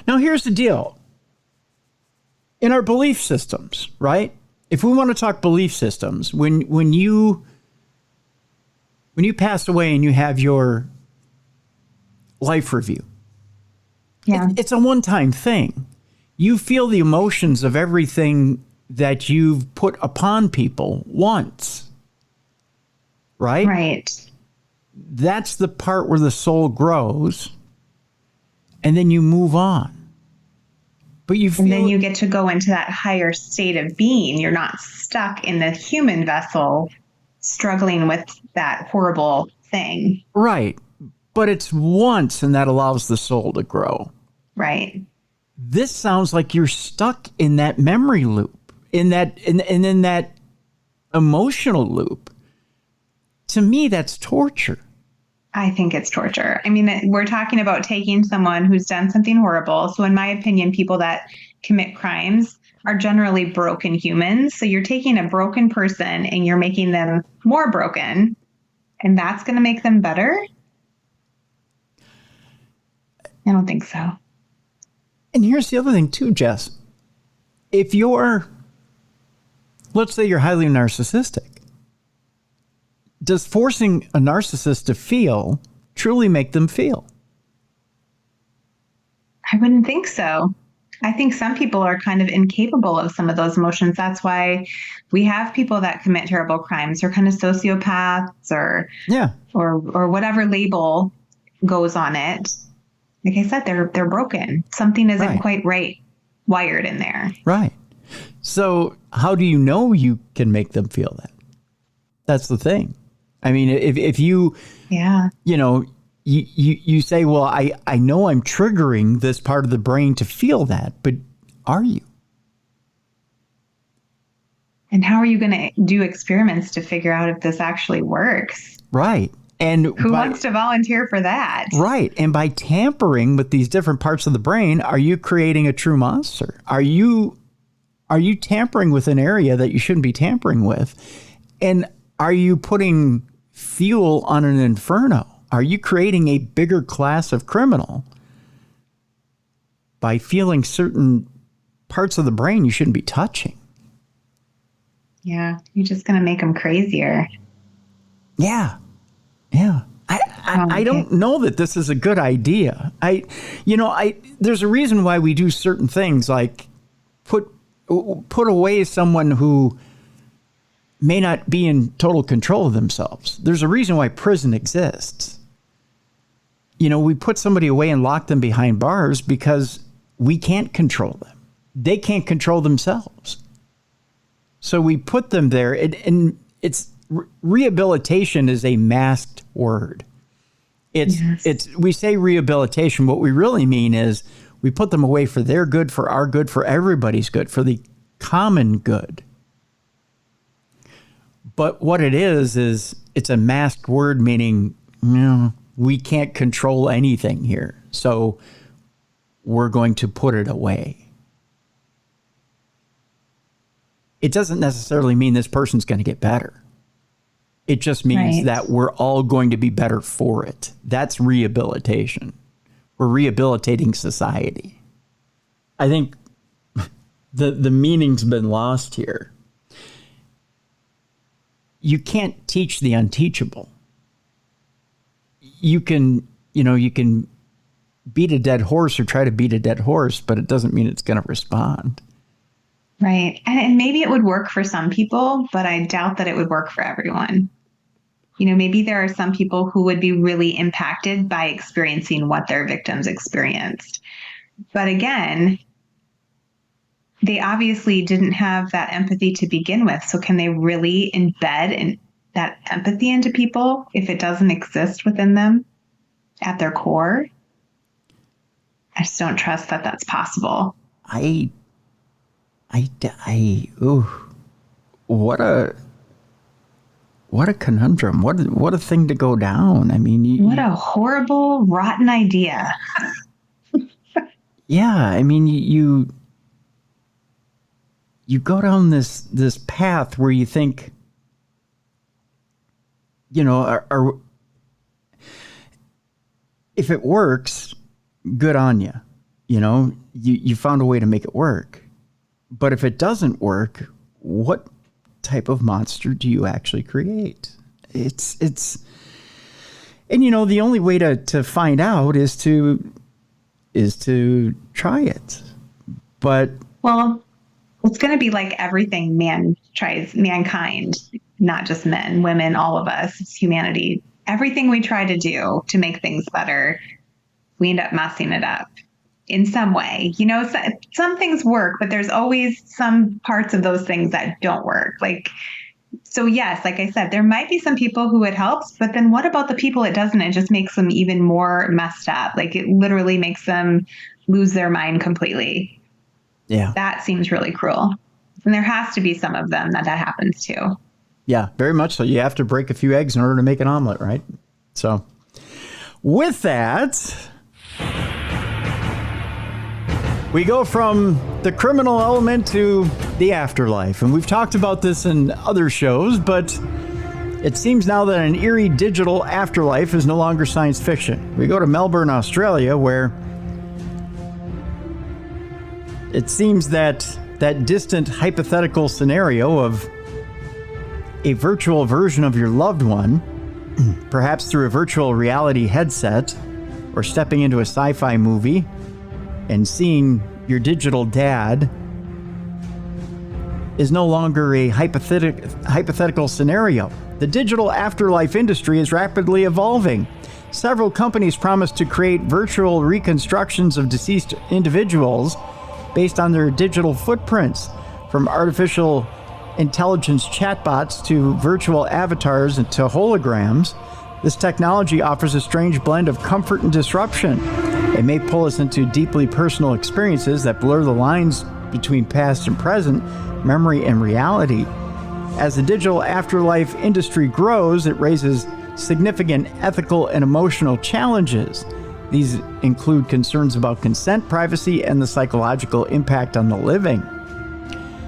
Now, here's the deal. In our belief systems, right? If we want to talk belief systems, when you pass away and you have your life review, it's a one-time thing. You feel the emotions of everything that you've put upon people once, right? Right. That's the part where the soul grows, and then you move on. But and then you get to go into that higher state of being. You're not stuck in the human vessel struggling with that horrible thing. Right. But it's once, and that allows the soul to grow. Right. This sounds like you're stuck in that memory loop, in that emotional loop. To me, that's torture. I think it's torture. I mean, we're talking about taking someone who's done something horrible. So in my opinion, people that commit crimes are generally broken humans. So you're taking a broken person and you're making them more broken, and that's going to make them better? I don't think so. And here's the other thing too, Jess. If let's say you're highly narcissistic, does forcing a narcissist to feel truly make them feel? I wouldn't think so. I think some people are kind of incapable of some of those emotions. That's why we have people that commit terrible crimes or kind of sociopaths or whatever label goes on it. Like I said, they're broken. Something isn't quite right wired in there. Right. So how do you know you can make them feel that? That's the thing. I mean, if you, you say, well, I know I'm triggering this part of the brain to feel that, but are you? And how are you going to do experiments to figure out if this actually works? Right. And who wants to volunteer for that? Right. And by tampering with these different parts of the brain, are you creating a true monster? Are you tampering with an area that you shouldn't be tampering with? And are you putting fuel on an inferno? Are you creating a bigger class of criminal by feeling certain parts of the brain you shouldn't be touching? Yeah, you're just going to make them crazier. Yeah. Yeah. I don't know that this is a good idea. There's a reason why we do certain things, like put away someone who may not be in total control of themselves. There's a reason why prison exists. We put somebody away and lock them behind bars because we can't control them. They can't control themselves. So we put them there, and it's rehabilitation is a masked word. We say rehabilitation. What we really mean is we put them away for their good, for our good, for everybody's good, for the common good. But what it is it's a masked word, meaning we can't control anything here. So we're going to put it away. It doesn't necessarily mean this person's going to get better. It just means that we're all going to be better for it. That's rehabilitation. We're rehabilitating society. I think the meaning's been lost here. You can't teach the unteachable. You can beat a dead horse or try to beat a dead horse, but it doesn't mean it's going to respond. Right. And maybe it would work for some people, but I doubt that it would work for everyone. Maybe there are some people who would be really impacted by experiencing what their victims experienced. But again, they obviously didn't have that empathy to begin with. So can they really embed that empathy into people if it doesn't exist within them at their core? I just don't trust that that's possible. What a conundrum. What a thing to go down. I mean, what a horrible, rotten idea. Yeah, I mean, you go down this path where you think, if it works, good on you. You found a way to make it work. But if it doesn't work, what type of monster do you actually create? And the only way to find out is to try it. But it's going to be like everything mankind, not just men, women, all of us, it's humanity. Everything we try to do to make things better, we end up messing it up in some way. Some things work, but there's always some parts of those things that don't work. So yes, like I said, there might be some people who it helps, but then what about the people it doesn't? It just makes them even more messed up. It literally makes them lose their mind completely. Yeah. That seems really cruel. And there has to be some of them that happens to. Yeah, very much so. You have to break a few eggs in order to make an omelet, right? So with that, we go from the criminal element to the afterlife. And we've talked about this in other shows, but it seems now that an eerie digital afterlife is no longer science fiction. We go to Melbourne, Australia, where it seems that distant hypothetical scenario of a virtual version of your loved one, perhaps through a virtual reality headset, or stepping into a sci-fi movie and seeing your digital dad, is no longer a hypothetical scenario. The digital afterlife industry is rapidly evolving. Several companies promise to create virtual reconstructions of deceased individuals based on their digital footprints, from artificial intelligence chatbots to virtual avatars and to holograms. This technology offers a strange blend of comfort and disruption. It may pull us into deeply personal experiences that blur the lines between past and present, memory and reality. As the digital afterlife industry grows, it raises significant ethical and emotional challenges. These include concerns about consent, privacy, and the psychological impact on the living.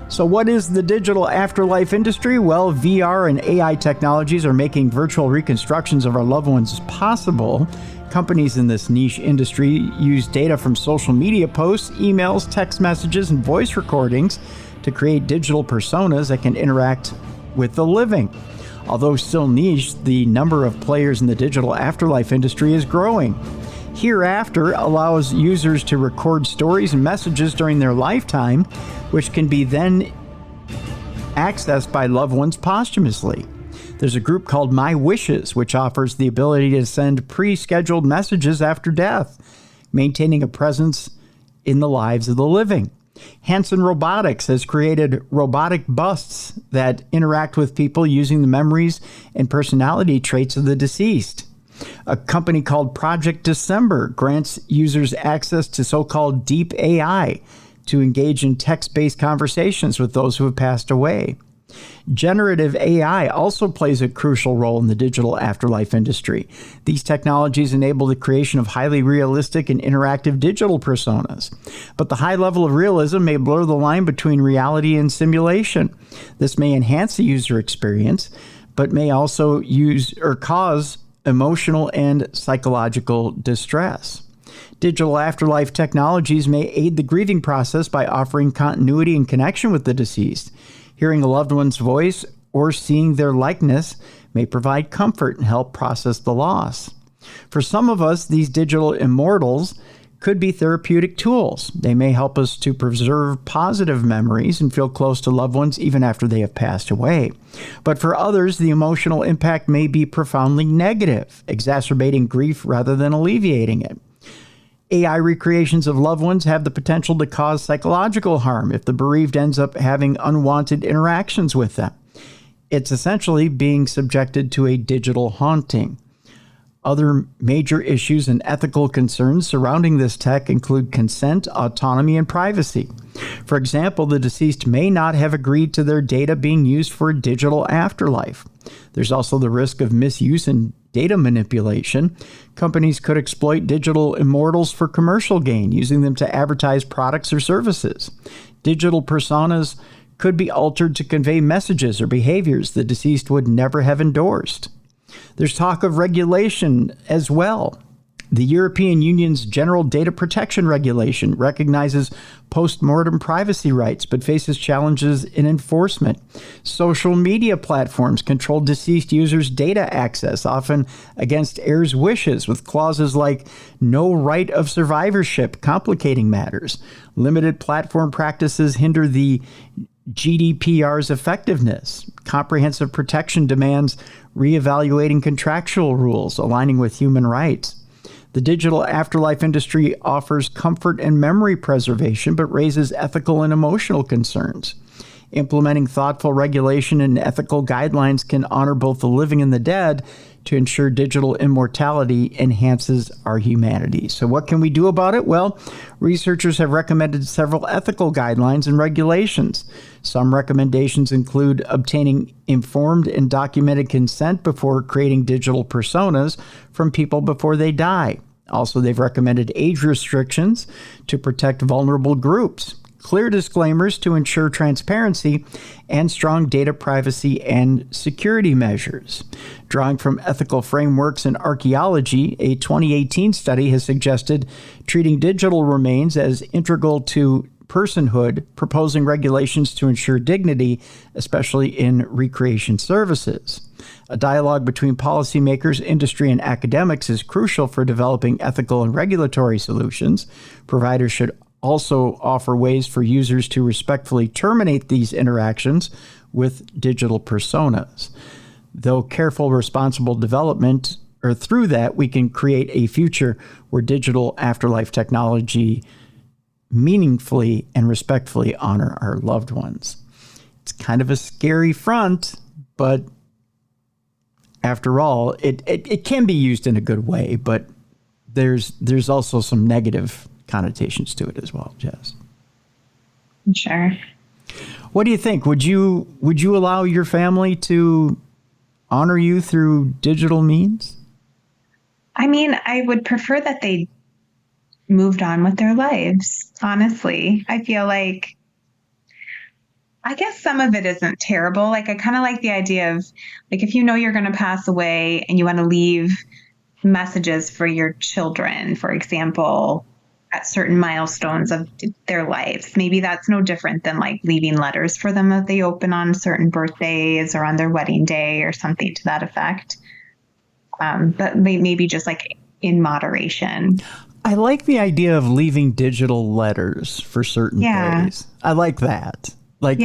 So what is the digital afterlife industry? Well, VR and AI technologies are making virtual reconstructions of our loved ones possible. Companies in this niche industry use data from social media posts, emails, text messages, and voice recordings to create digital personas that can interact with the living. Although still niche, the number of players in the digital afterlife industry is growing. Hereafter allows users to record stories and messages during their lifetime, which can be then accessed by loved ones posthumously. There's a group called My Wishes, which offers the ability to send pre-scheduled messages after death, maintaining a presence in the lives of the living. Hanson Robotics has created robotic busts that interact with people using the memories and personality traits of the deceased. A company called Project December grants users access to so-called deep AI to engage in text-based conversations with those who have passed away. Generative AI also plays a crucial role in the digital afterlife industry. These technologies enable the creation of highly realistic and interactive digital personas. But the high level of realism may blur the line between reality and simulation. This may enhance the user experience, but may also cause emotional and psychological distress. Digital afterlife technologies may aid the grieving process by offering continuity and connection with the deceased. Hearing a loved one's voice or seeing their likeness may provide comfort and help process the loss. For some of us, these digital immortals could be therapeutic tools. They may help us to preserve positive memories and feel close to loved ones even after they have passed away. But for others, the emotional impact may be profoundly negative, exacerbating grief rather than alleviating it. AI recreations of loved ones have the potential to cause psychological harm if the bereaved ends up having unwanted interactions with them. It's essentially being subjected to a digital haunting. Other major issues and ethical concerns surrounding this tech include consent, autonomy, and privacy. For example, the deceased may not have agreed to their data being used for a digital afterlife. There's also the risk of misuse and data manipulation. Companies could exploit digital immortals for commercial gain, using them to advertise products or services. Digital personas could be altered to convey messages or behaviors the deceased would never have endorsed. There's talk of regulation as well. The European Union's General Data Protection Regulation recognizes post-mortem privacy rights, but faces challenges in enforcement. Social media platforms control deceased users' data access, often against heirs' wishes, with clauses like no right of survivorship complicating matters. Limited platform practices hinder the GDPR's effectiveness. Comprehensive protection demands reevaluating contractual rules, aligning with human rights. The digital afterlife industry offers comfort and memory preservation, but raises ethical and emotional concerns. Implementing thoughtful regulation and ethical guidelines can honor both the living and the dead to ensure digital immortality enhances our humanity. So what can we do about it? Well, researchers have recommended several ethical guidelines and regulations. Some recommendations include obtaining informed and documented consent before creating digital personas from people before they die. Also, they've recommended age restrictions to protect vulnerable groups, clear disclaimers to ensure transparency, and strong data privacy and security measures. Drawing from ethical frameworks in archaeology, a 2018 study has suggested treating digital remains as integral to personhood, proposing regulations to ensure dignity, especially in recreation services. A dialogue between policymakers, industry, and academics is crucial for developing ethical and regulatory solutions. Providers should also offer ways for users to respectfully terminate these interactions with digital personas. Though careful, responsible development, or through that, we can create a future where digital afterlife technology meaningfully and respectfully honor our loved ones. It's kind of a scary front, but after all, it can be used in a good way, but there's also some negative connotations to it as well, Jess. Sure. What do you think? Would you allow your family to honor you through digital means? I mean, I would prefer that they moved on with their lives, honestly. I feel like, I guess some of it isn't terrible. Like, I kind of like the idea of, like, if you know you're going to pass away and you want to leave messages for your children, for example, at certain milestones of their lives. Maybe that's no different than like leaving letters for them that they open on certain birthdays or on their wedding day or something to that effect. But maybe just like in moderation. I like the idea of leaving digital letters for certain days. I like that. Like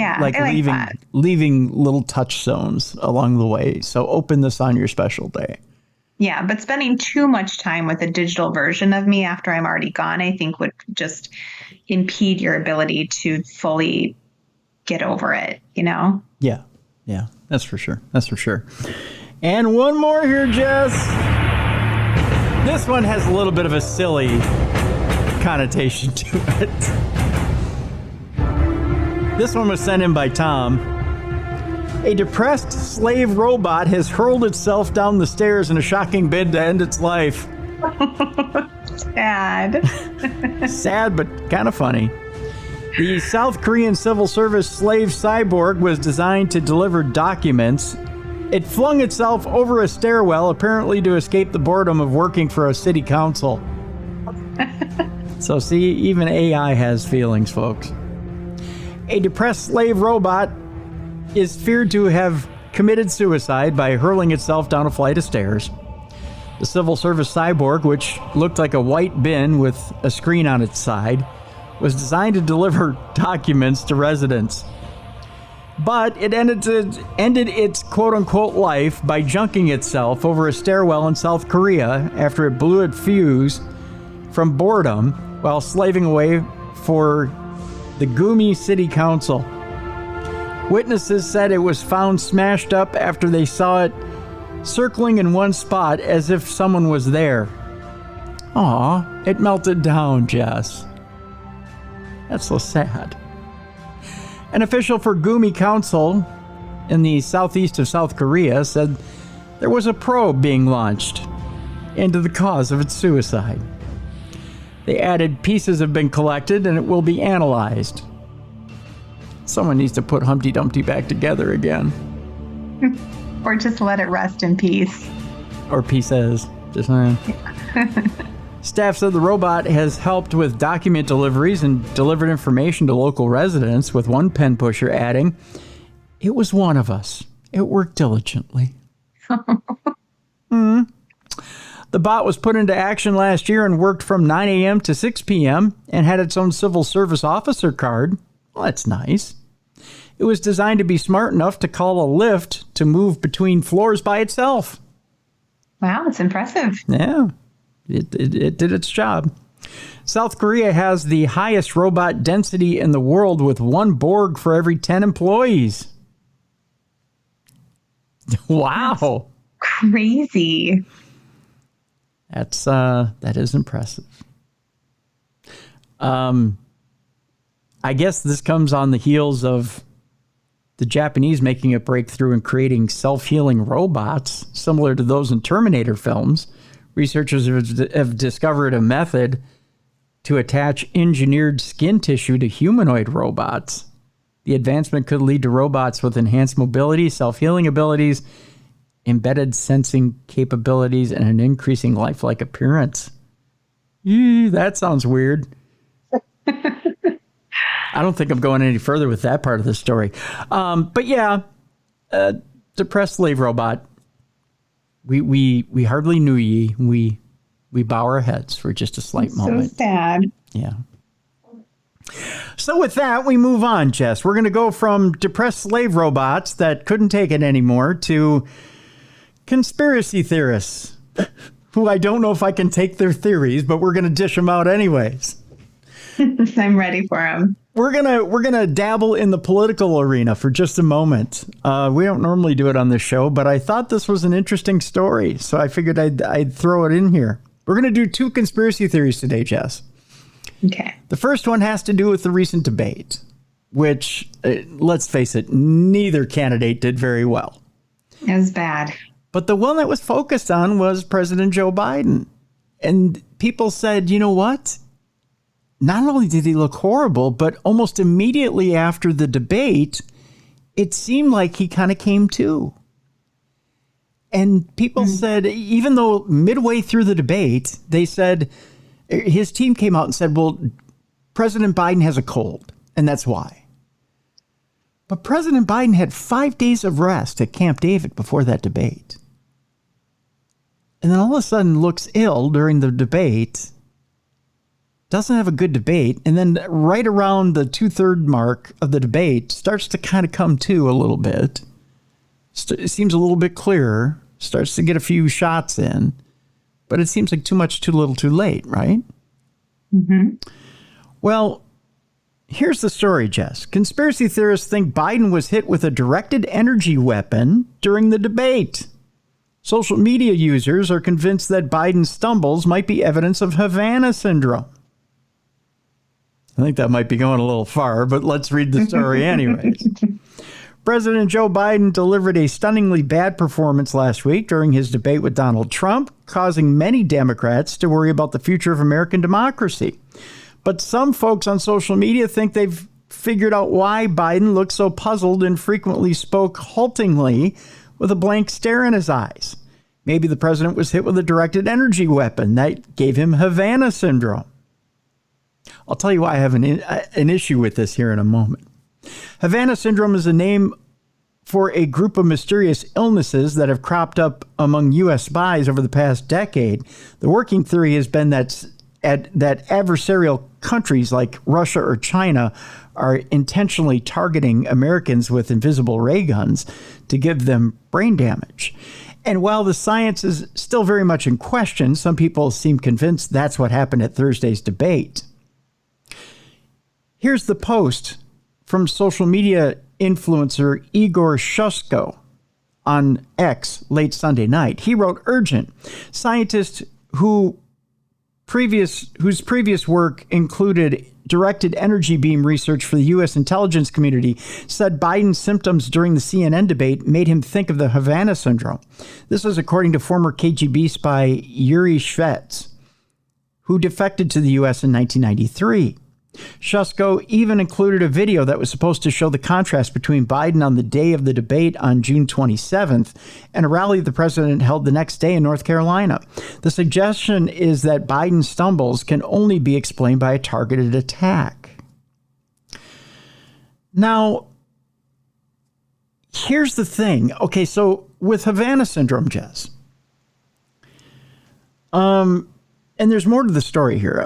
leaving little touchstones along the way. So open this on your special day. Yeah, but spending too much time with a digital version of me after I'm already gone, I think would just impede your ability to fully get over it, you know? Yeah, that's for sure. That's for sure. And one more here, Jess. This one has a little bit of a silly connotation to it. This one was sent in by Tom. A depressed slave robot has hurled itself down the stairs in a shocking bid to end its life. Sad. Sad, but kind of funny. The South Korean civil service slave cyborg was designed to deliver documents. It flung itself over a stairwell, apparently to escape the boredom of working for a city council. So see, even AI has feelings, folks. A depressed slave robot is feared to have committed suicide by hurling itself down a flight of stairs. The civil service cyborg, which looked like a white bin with a screen on its side, was designed to deliver documents to residents. But it ended its quote-unquote life by junking itself over a stairwell in South Korea after it blew its fuse from boredom while slaving away for the Gumi City Council. Witnesses said it was found smashed up after they saw it circling in one spot as if someone was there. Aw, it melted down, Jess. That's so sad. An official for Gumi Council in the southeast of South Korea said there was a probe being launched into the cause of its suicide. They added pieces have been collected and it will be analyzed. Someone needs to put Humpty Dumpty back together again. Or just let it rest in peace. Or pieces. Just saying. Staff said the robot has helped with document deliveries and delivered information to local residents, with one pen pusher adding, "It was one of us. It worked diligently." The bot was put into action last year and worked from 9 a.m. to 6 p.m. and had its own civil service officer card. Well, that's nice. It was designed to be smart enough to call a lift to move between floors by itself. Wow, that's impressive. Yeah, it did its job. South Korea has the highest robot density in the world, with one Borg for every 10 employees. Wow. That's crazy. That is impressive. I guess this comes on the heels of the Japanese making a breakthrough in creating self-healing robots similar to those in Terminator films. Researchers have discovered a method to attach engineered skin tissue to humanoid robots. The advancement could lead to robots with enhanced mobility, self-healing abilities, embedded sensing capabilities, and an increasing lifelike appearance. That sounds weird. I don't think I'm going any further with that part of the story. But yeah, depressed slave robot. We hardly knew ye. We bow our heads for just a slight moment. So sad. Yeah. So with that, we move on, Jess. We're going to go from depressed slave robots that couldn't take it anymore to conspiracy theorists, who I don't know if I can take their theories, but we're going to dish them out anyways. I'm ready for them. We're gonna dabble in the political arena for just a moment. We don't normally do it on this show, but I thought this was an interesting story, so I figured I'd throw it in here. We're gonna do two conspiracy theories today, Jess. Okay. The first one has to do with the recent debate, which, let's face it, neither candidate did very well. It was bad. But the one that was focused on was President Joe Biden. And people said, you know what? Not only did he look horrible, but almost immediately after the debate, it seemed like he kind of came to. And people said, even though midway through the debate, they said, his team came out and said, well, President Biden has a cold, and that's why. But President Biden had 5 days of rest at Camp David before that debate. And then all of a sudden looks ill during the debate, doesn't have a good debate, and then right around the 2/3 mark of the debate starts to kind of come to a little bit. It seems a little bit clearer, starts to get a few shots in, but it seems like too much, too little, too late, right? Mm-hmm. Well, here's the story, Jess. Conspiracy theorists think Biden was hit with a directed energy weapon during the debate. Social media users are convinced that Biden's stumbles might be evidence of Havana syndrome. I think that might be going a little far, but let's read the story anyways. President Joe Biden delivered a stunningly bad performance last week during his debate with Donald Trump, causing many Democrats to worry about the future of American democracy. But some folks on social media think they've figured out why Biden looked so puzzled and frequently spoke haltingly with a blank stare in his eyes. Maybe the president was hit with a directed energy weapon that gave him Havana syndrome. I'll tell you why I have an issue with this here in a moment. Havana syndrome is a name for a group of mysterious illnesses that have cropped up among U.S. spies over the past decade. The working theory has been that adversarial countries like Russia or China are intentionally targeting Americans with invisible ray guns to give them brain damage. And while the science is still very much in question, some people seem convinced that's what happened at Thursday's debate. Here's the post from social media influencer Igor Shusko on X late Sunday night. He wrote, urgent. Scientists whose previous work included directed energy beam research for the U.S. intelligence community said Biden's symptoms during the CNN debate made him think of the Havana syndrome. This was according to former KGB spy Yuri Shvets, who defected to the U.S. in 1993. Shusko even included a video that was supposed to show the contrast between Biden on the day of the debate on June 27th and a rally the president held the next day in North Carolina. The suggestion is that Biden's stumbles can only be explained by a targeted attack. Now, here's the thing. Okay, so with Havana syndrome, Jess, and there's more to the story here.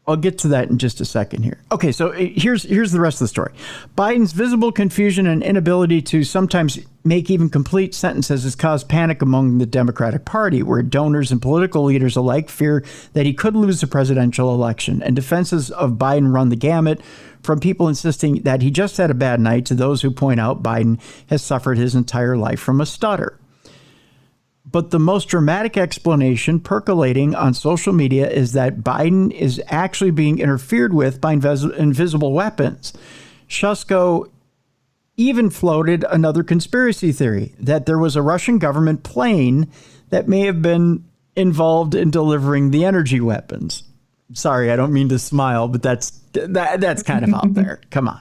I'll get to that in just a second here. Okay, so here's the rest of the story. Biden's visible confusion and inability to sometimes make even complete sentences has caused panic among the Democratic Party, where donors and political leaders alike fear that he could lose the presidential election. And defenses of Biden run the gamut, from people insisting that he just had a bad night to those who point out Biden has suffered his entire life from a stutter. But the most dramatic explanation percolating on social media is that Biden is actually being interfered with by invisible weapons. Shusko even floated another conspiracy theory that there was a Russian government plane that may have been involved in delivering the energy weapons. Sorry, I don't mean to smile, but that's kind of out there. Come on.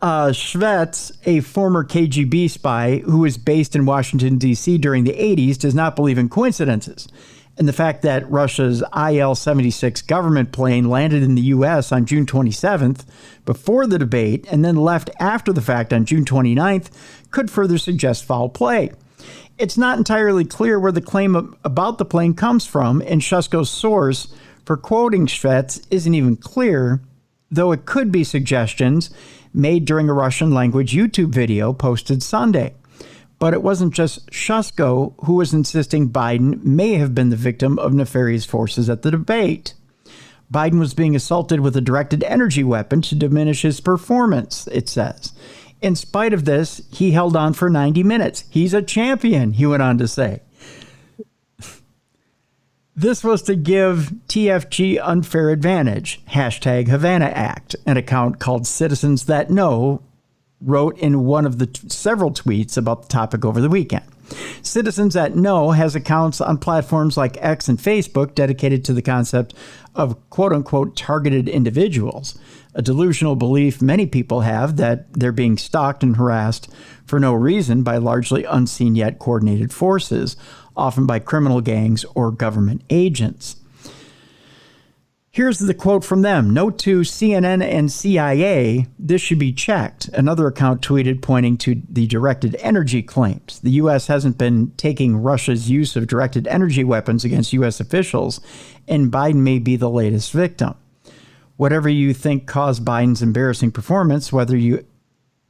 Shvets, a former KGB spy who was based in Washington, D.C. during the 80s, does not believe in coincidences. And the fact that Russia's Il-76 government plane landed in the U.S. on June 27th before the debate and then left after the fact on June 29th could further suggest foul play. It's not entirely clear where the claim about the plane comes from, and Shusko's source for quoting Shvets isn't even clear, though it could be suggestions made during a Russian language YouTube video posted Sunday. But it wasn't just Shusko who was insisting Biden may have been the victim of nefarious forces at the debate. Biden was being assaulted with a directed energy weapon to diminish his performance, it says. In spite of this, he held on for 90 minutes. He's a champion, he went on to say. This was to give TFG unfair advantage, #Havana Act, an account called Citizens That Know wrote in one of the several tweets about the topic over the weekend. Citizens at Know has accounts on platforms like X and Facebook dedicated to the concept of quote-unquote targeted individuals, a delusional belief many people have that they're being stalked and harassed for no reason by largely unseen yet coordinated forces, often by criminal gangs or government agents. Here's the quote from them. Note to CNN and CIA, this should be checked. Another account tweeted pointing to the directed energy claims. The U.S. hasn't been taking Russia's use of directed energy weapons against U.S. officials, and Biden may be the latest victim. Whatever you think caused Biden's embarrassing performance, whether you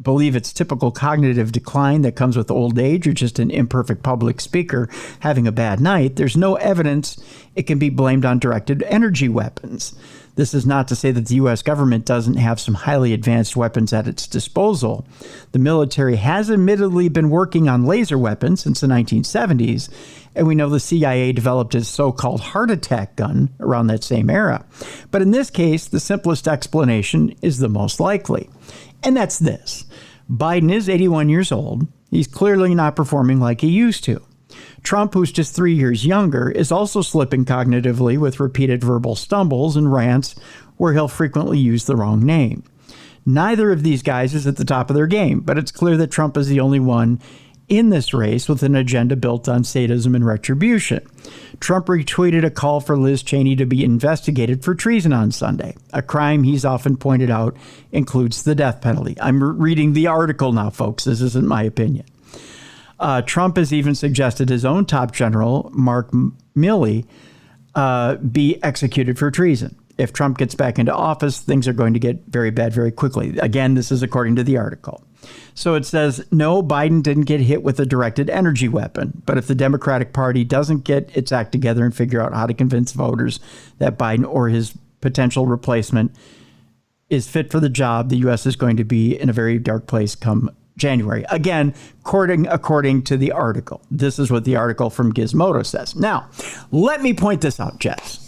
believe it's typical cognitive decline that comes with old age or just an imperfect public speaker having a bad night, there's no evidence it can be blamed on directed energy weapons. This is not to say that the U.S. government doesn't have some highly advanced weapons at its disposal. The military has admittedly been working on laser weapons since the 1970s, and we know the CIA developed its so-called heart attack gun around that same era. But in this case, the simplest explanation is the most likely. And that's this. Biden is 81 years old. He's clearly not performing like he used to. Trump, who's just 3 years younger, is also slipping cognitively with repeated verbal stumbles and rants where he'll frequently use the wrong name. Neither of these guys is at the top of their game, but it's clear that Trump is the only one in this race with an agenda built on sadism and retribution. Trump retweeted a call for Liz Cheney to be investigated for treason on Sunday, a crime he's often pointed out includes the death penalty. I'm reading the article now, folks. This isn't my opinion. Trump has even suggested his own top general, Mark Milley, be executed for treason. If Trump gets back into office, things are going to get very bad very quickly. Again, this is according to the article. So it says, no, Biden didn't get hit with a directed energy weapon. But if the Democratic Party doesn't get its act together and figure out how to convince voters that Biden or his potential replacement is fit for the job, the U.S. is going to be in a very dark place come January. Again, according to the article. This is what the article from Gizmodo says. Now, let me point this out, Jess.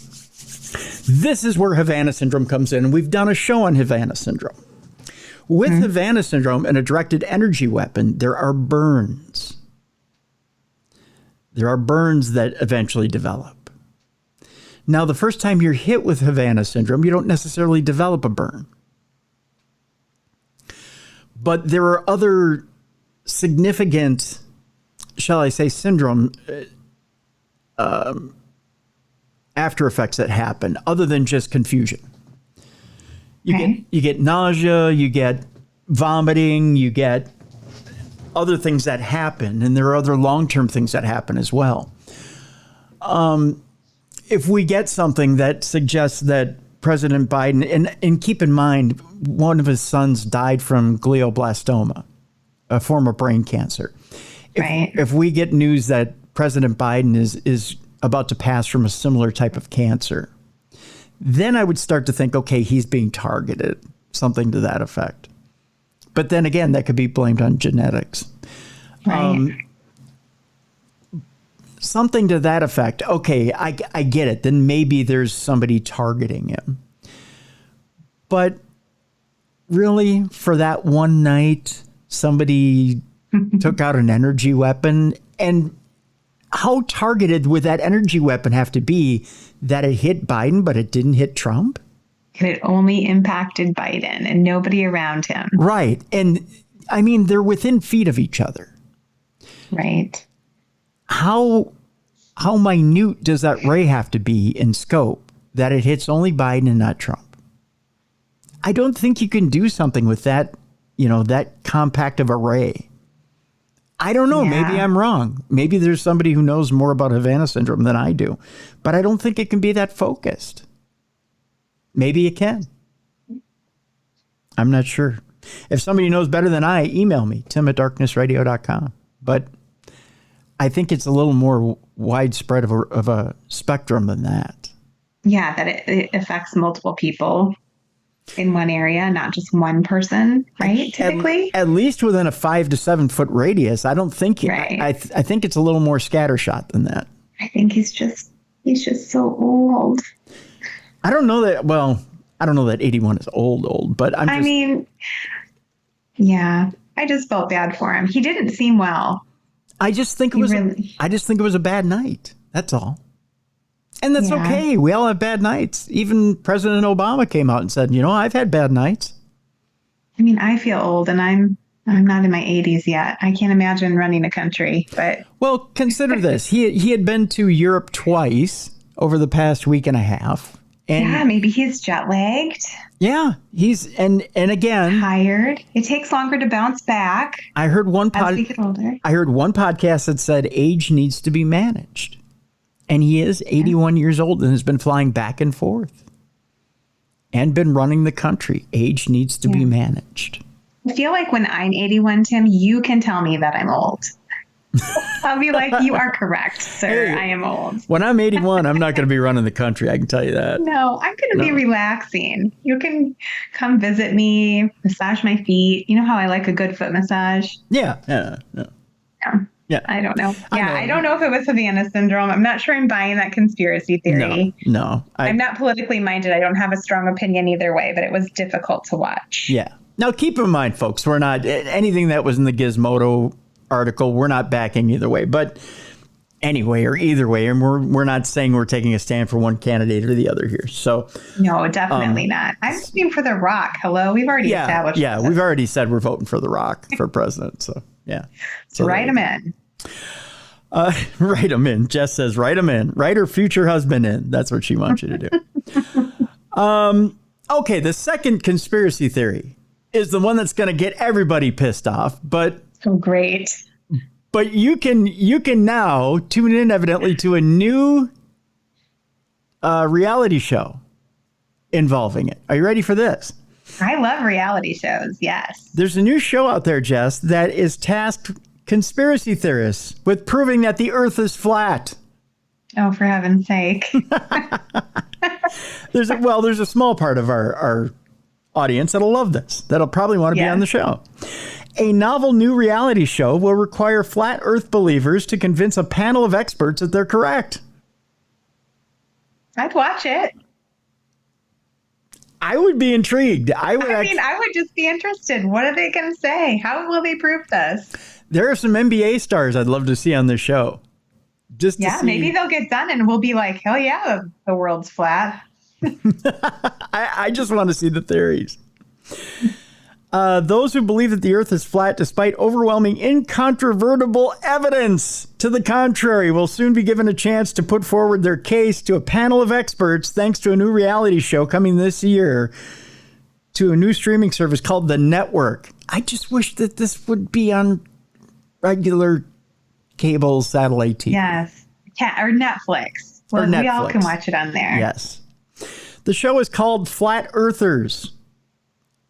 This is where Havana syndrome comes in. We've done a show on Havana syndrome. With Havana syndrome and a directed energy weapon, there are burns. There are burns that eventually develop. Now, the first time you're hit with Havana syndrome, you don't necessarily develop a burn. But there are other significant, shall I say, syndrome after effects that happen other than just confusion. You get nausea, you get vomiting, you get other things that happen, and there are other long-term things that happen as well. If we get something that suggests that President Biden, and keep in mind, one of his sons died from glioblastoma, a form of brain cancer. If we get news that President Biden is about to pass from a similar type of cancer, then I would start to think, okay, he's being targeted, something to that effect. But then again, that could be blamed on genetics. Something to that effect. Okay, I get it. Then maybe there's somebody targeting him. But really, for that one night, somebody took out an energy weapon. And how targeted would that energy weapon have to be that it hit Biden, but it didn't hit Trump? And it only impacted Biden and nobody around him. Right. And I mean, they're within feet of each other. Right. How minute does that ray have to be in scope that it hits only Biden and not Trump? I don't think you can do something with that, that compact of a ray. I don't know. Yeah. Maybe I'm wrong. Maybe there's somebody who knows more about Havana syndrome than I do, but I don't think it can be that focused. Maybe it can. I'm not sure. If somebody knows better than I, email me, tim@darknessradio.com. But I think it's a little more widespread of a spectrum than that. Yeah, that it affects multiple people in one area, not just one person, right? Typically, at least within a 5 to 7 foot radius. I don't think. Right. I think it's a little more scattershot than that. I think he's just so old. I don't know that. Well, I don't know that 81 is old, but I mean, Yeah. I just felt bad for him. He didn't seem well. I just think it was a bad night. That's all. And that's okay. We all have bad nights. Even President Obama came out and said, I've had bad nights. I mean, I feel old and I'm not in my 80s yet. I can't imagine running a country, but well, consider this. He had been to Europe twice over the past week and a half. And yeah, maybe he's jet lagged. Yeah, he's and again tired. It takes longer to bounce back. I heard one as we get older. I heard one podcast that said age needs to be managed. And he is 81 years old and has been flying back and forth and been running the country. Age needs to be managed. I feel like when I'm 81, Tim, you can tell me that I'm old. I'll be like, you are correct, sir. Hey, I am old. When I'm 81, I'm not going to be running the country. I can tell you that. No, I'm going to be relaxing. You can come visit me, massage my feet. You know how I like a good foot massage? Yeah. Yeah. I don't know. Yeah, I don't know if it was Havana syndrome. I'm not sure I'm buying that conspiracy theory. No. I'm not politically minded. I don't have a strong opinion either way, but it was difficult to watch. Yeah. Now, keep in mind, folks, we're not anything that was in the Gizmodo article. We're not backing either way. But anyway, or either way, and we're not saying we're taking a stand for one candidate or the other here. So no, definitely not. I'm voting for The Rock. Hello, we've already established. Yeah, we've already said we're voting for The Rock for president. So yeah, so write him in. Write him in. Jess says, write him in. Write her future husband in. That's what she wants you to do. Okay, the second conspiracy theory is the one that's going to get everybody pissed off. But so great. But you can now tune in evidently to a new reality show involving it. Are you ready for this? I love reality shows. Yes. There's a new show out there, Jess, that is tasked conspiracy theorists with proving that the Earth is flat. Oh, for heaven's sake. There's a small part of our audience that'll love this, that'll probably want to be on the show. A novel new reality show will require flat Earth believers to convince a panel of experts that they're correct. I'd watch it. I would be intrigued. I would just be interested. What are they going to say? How will they prove this? There are some NBA stars I'd love to see on this show. Maybe they'll get done and we'll be like, hell yeah, the world's flat. I just want to see the theories. Those who believe that the Earth is flat, despite overwhelming incontrovertible evidence to the contrary, will soon be given a chance to put forward their case to a panel of experts, thanks to a new reality show coming this year to a new streaming service called The Network. I just wish that this would be on regular cable satellite TV. Yes. Or Netflix. Well, we all can watch it on there. Yes. The show is called Flat Earthers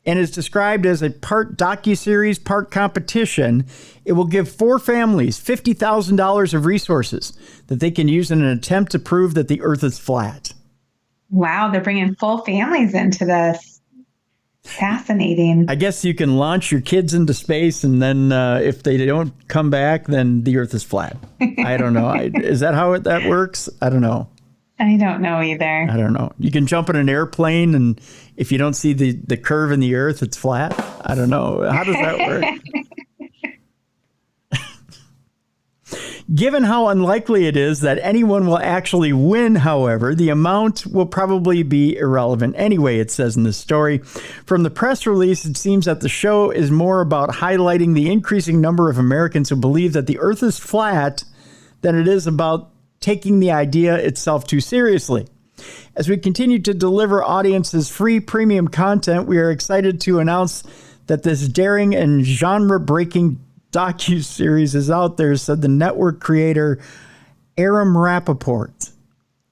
and is described as a part docuseries, part competition. It will give 4 families $50,000 of resources that they can use in an attempt to prove that the Earth is flat. Wow, they're bringing full families into this. Fascinating. I guess you can launch your kids into space, and then if they don't come back, then the Earth is flat. I don't know. Is that how that works? I don't know. I don't know either. I don't know. You can jump in an airplane, and if you don't see the curve in the Earth, it's flat. I don't know. How does that work? Given how unlikely it is that anyone will actually win, however, the amount will probably be irrelevant anyway, it says in this story. From the press release, it seems that the show is more about highlighting the increasing number of Americans who believe that the Earth is flat than it is about taking the idea itself too seriously. As we continue to deliver audiences free premium content, we are excited to announce that this daring and genre-breaking docuseries is out there, said the network creator Aram Rappaport.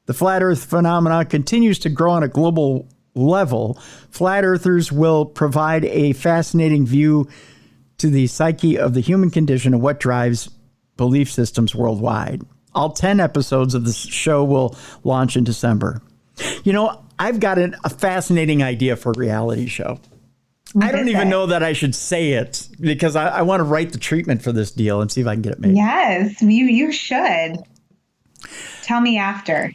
The flat Earth phenomenon continues to grow on a global level. Flat Earthers will provide a fascinating view to the psyche of the human condition and what drives belief systems worldwide. All 10 episodes of the show will launch in December. You know, I've got a fascinating idea for a reality show. I don't even know that I should say it because I want to write the treatment for this deal and see if I can get it made. Yes, you should. Tell me after.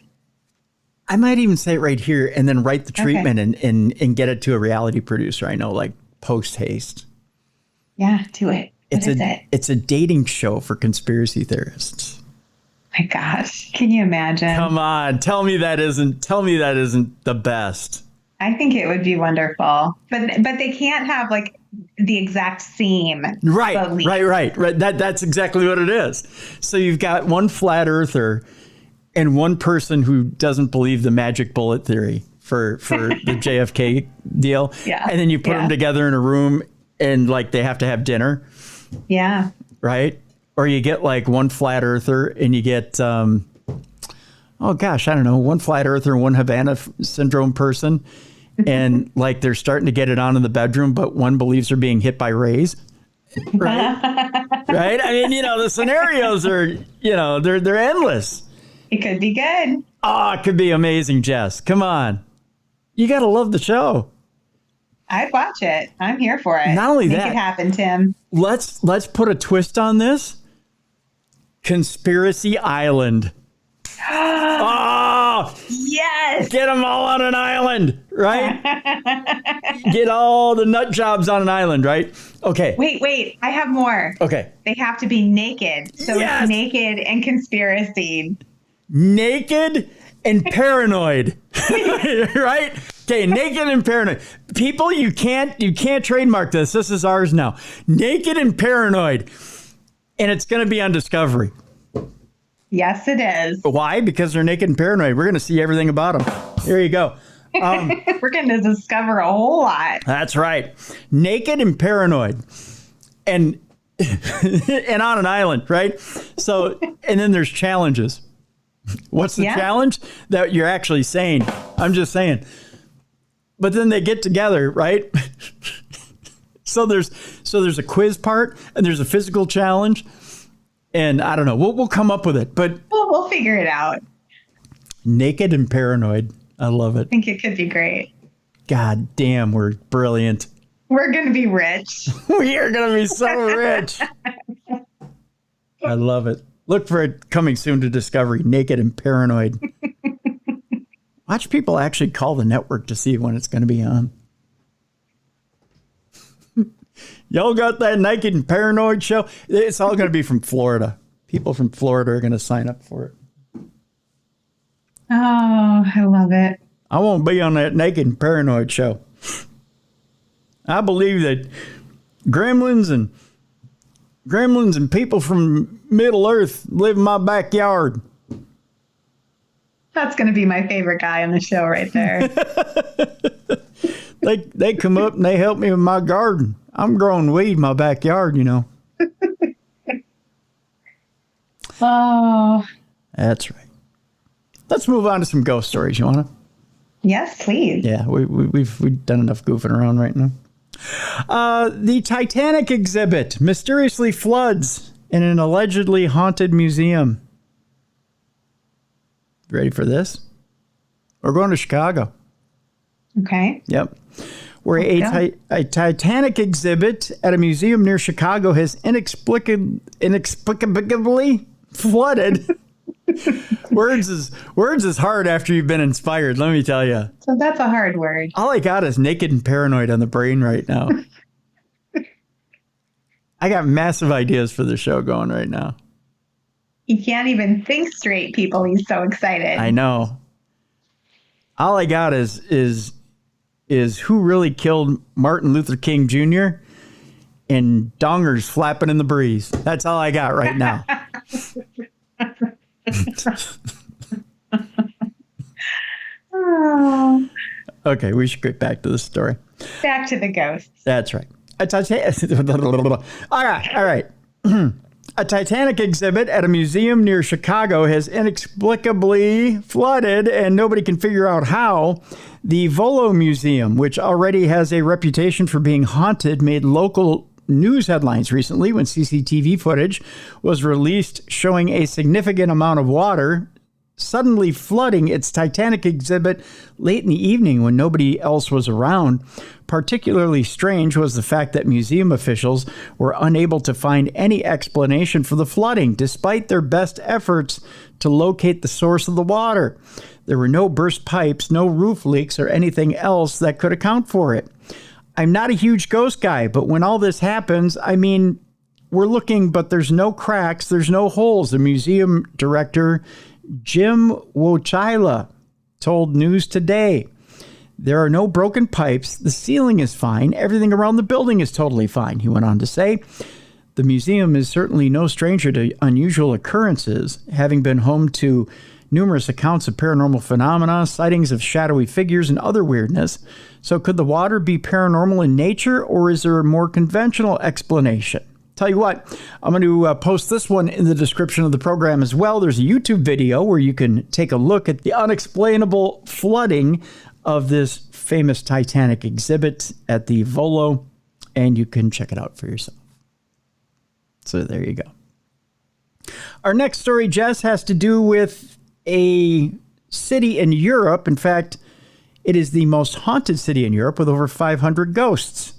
I might even say it right here and then write the treatment and get it to a reality producer I know, like post haste. Yeah, do it. What is it? It's a dating show for conspiracy theorists. My gosh, can you imagine? Come on, tell me that isn't the best. I think it would be wonderful, but they can't have like the exact same Right, belief. right. That's exactly what it is. So you've got one flat earther and one person who doesn't believe the magic bullet theory for the JFK deal. Yeah. And then you put them together in a room and like they have to have dinner. Yeah. Right. Or you get like one flat earther and you get, one flat earther and one Havana syndrome person. And like they're starting to get it on in the bedroom, but one believes they're being hit by rays. Right. Right. I mean, the scenarios are, they're endless. It could be good. Oh, it could be amazing, Jess. Come on. You got to love the show. I'd watch it. I'm here for it. Not only Make that. it happen, Tim. Let's put a twist on this. Conspiracy Island. Oh, yes. get them all on an island, right? Get all the nut jobs on an island, right? Okay. Wait. I have more. Okay. They have to be naked. So Yes. it's naked and conspiracy. Naked and paranoid, right? Okay, naked and paranoid. People, you can't trademark this. This is ours now. Naked and paranoid. And it's going to be on Discovery. Yes, it is. Why? Because they're naked and paranoid. We're going to see everything about them. Here you go. We're going to discover a whole lot. That's right. Naked and paranoid. And and on an island, right? So, and then there's challenges. What's the challenge? That you're actually sane. I'm just saying. But then they get together, right? So there's a quiz part and there's a physical challenge. And I don't know. We'll come up with it. But We'll figure it out. naked and paranoid. I love it. I think it could be great. God damn, we're brilliant. We're going to be rich. We are going to be so rich. I love it. Look for it coming soon to Discovery, Naked and Paranoid. Watch people actually call the network to see when it's going to be on. Y'all got that Naked and Paranoid show? It's all going to be from Florida. People from Florida are going to sign up for it. Oh, I love it. I won't be on that Naked and Paranoid show. I believe that gremlins and people from Middle Earth live in my backyard. That's going to be my favorite guy on the show right there. They come up and they help me with my garden. I'm growing weed in my backyard, Oh. That's right. Let's move on to some ghost stories. You want to? Yes, please. Yeah, we've done enough goofing around right now. The Titanic exhibit mysteriously floods in an allegedly haunted museum. Ready for this? We're going to Chicago. Okay. Yep. Where a Titanic exhibit at a museum near Chicago has inexplicably flooded. Words is hard after you've been inspired, let me tell you. So that's a hard word. All I got is naked and paranoid on the brain right now. I got massive ideas for the show going right now. He can't even think straight, people. He's so excited. I know. All I got is who really killed Martin Luther King Jr. and dongers flapping in the breeze. That's all I got right now. Oh. Okay, we should get back to the story. Back to the ghosts. That's right. All right. A Titanic exhibit at a museum near Chicago has inexplicably flooded, and nobody can figure out how. The Volo Museum, which already has a reputation for being haunted, made local news headlines recently when CCTV footage was released showing a significant amount of water suddenly flooding its Titanic exhibit late in the evening when nobody else was around. Particularly strange was the fact that museum officials were unable to find any explanation for the flooding, despite their best efforts to locate the source of the water. There were no burst pipes, no roof leaks, or anything else that could account for it. I'm not a huge ghost guy, but when all this happens, I mean, we're looking, but there's no cracks, there's no holes. The museum director, Jim Wochila, told News Today, there are no broken pipes, the ceiling is fine, everything around the building is totally fine, he went on to say. The museum is certainly no stranger to unusual occurrences, having been home to numerous accounts of paranormal phenomena, sightings of shadowy figures, and other weirdness. So could the water be paranormal in nature, or is there a more conventional explanation? Tell you what, I'm going to post this one in the description of the program as well. There's a YouTube video where you can take a look at the unexplainable flooding of this famous Titanic exhibit at the Volo, and you can check it out for yourself. So there you go. Our next story, Jess, has to do with a city in Europe. In fact, it is the most haunted city in Europe with over 500 ghosts.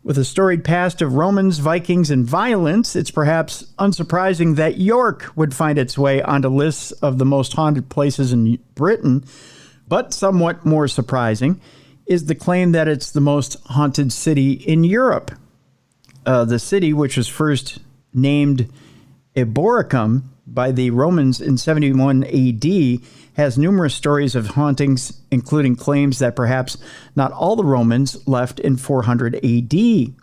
With a storied past of Romans, Vikings, and violence, it's perhaps unsurprising that York would find its way onto lists of the most haunted places in Britain. But somewhat more surprising is the claim that it's the most haunted city in Europe. The city, which was first named Eboracum by the Romans in 71 AD, has numerous stories of hauntings, including claims that perhaps not all the Romans left in 400 AD. In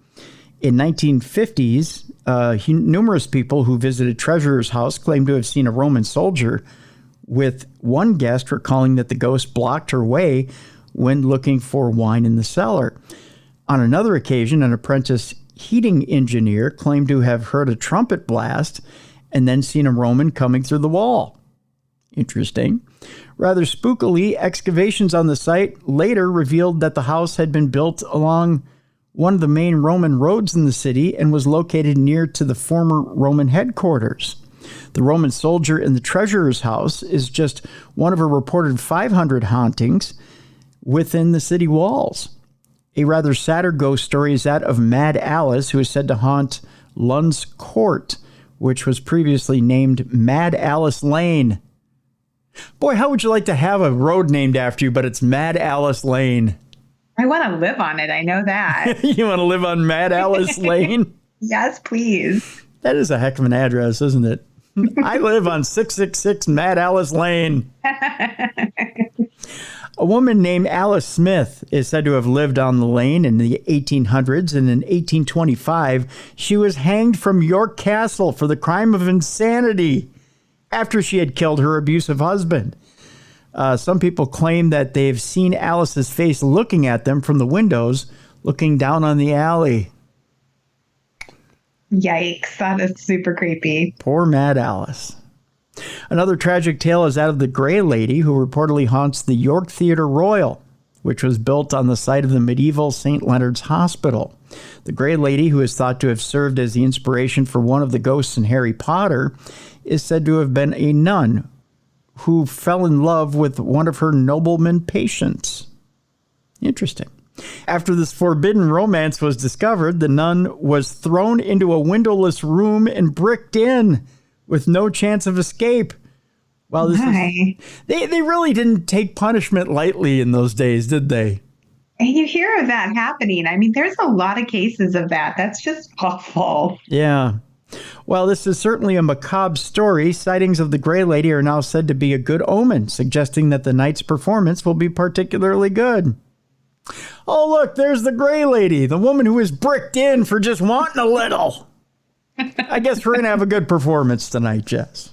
1950s, numerous people who visited Treasurer's house claimed to have seen a Roman soldier, with one guest recalling that the ghost blocked her way when looking for wine in the cellar. On another occasion, an apprentice heating engineer claimed to have heard a trumpet blast and then seen a Roman coming through the wall. Interesting. Rather spookily, excavations on the site later revealed that the house had been built along one of the main Roman roads in the city and was located near to the former Roman headquarters. The Roman soldier in the treasurer's house is just one of a reported 500 hauntings within the city walls. A rather sadder ghost story is that of Mad Alice, who is said to haunt Lund's Court, which was previously named Mad Alice Lane. Boy, how would you like to have a road named after you, but it's Mad Alice Lane? I want to live on it. I know that. You want to live on Mad Alice Lane? Yes, please. That is a heck of an address, isn't it? I live on 666 Mad Alice Lane. A woman named Alice Smith is said to have lived on the lane in the 1800s, and in 1825, she was hanged from York Castle for the crime of insanity after she had killed her abusive husband. Some people claim that they've seen Alice's face looking at them from the windows, looking down on the alley. Yikes, that is super creepy. Poor Mad Alice. Another tragic tale is that of the Grey Lady, who reportedly haunts the York Theatre Royal, which was built on the site of the medieval St. Leonard's Hospital. The Grey Lady, who is thought to have served as the inspiration for one of the ghosts in Harry Potter, is said to have been a nun who fell in love with one of her nobleman patients. Interesting. After this forbidden romance was discovered, the nun was thrown into a windowless room and bricked in with no chance of escape. Well, they really didn't take punishment lightly in those days, did they? And you hear of that happening. I mean, there's a lot of cases of that. That's just awful. Yeah. Well, this is certainly a macabre story. Sightings of the Grey Lady are now said to be a good omen, suggesting that the night's performance will be particularly good. Oh, look, there's the Grey Lady, the woman who was bricked in for just wanting a little. I guess we're going to have a good performance tonight, Jess.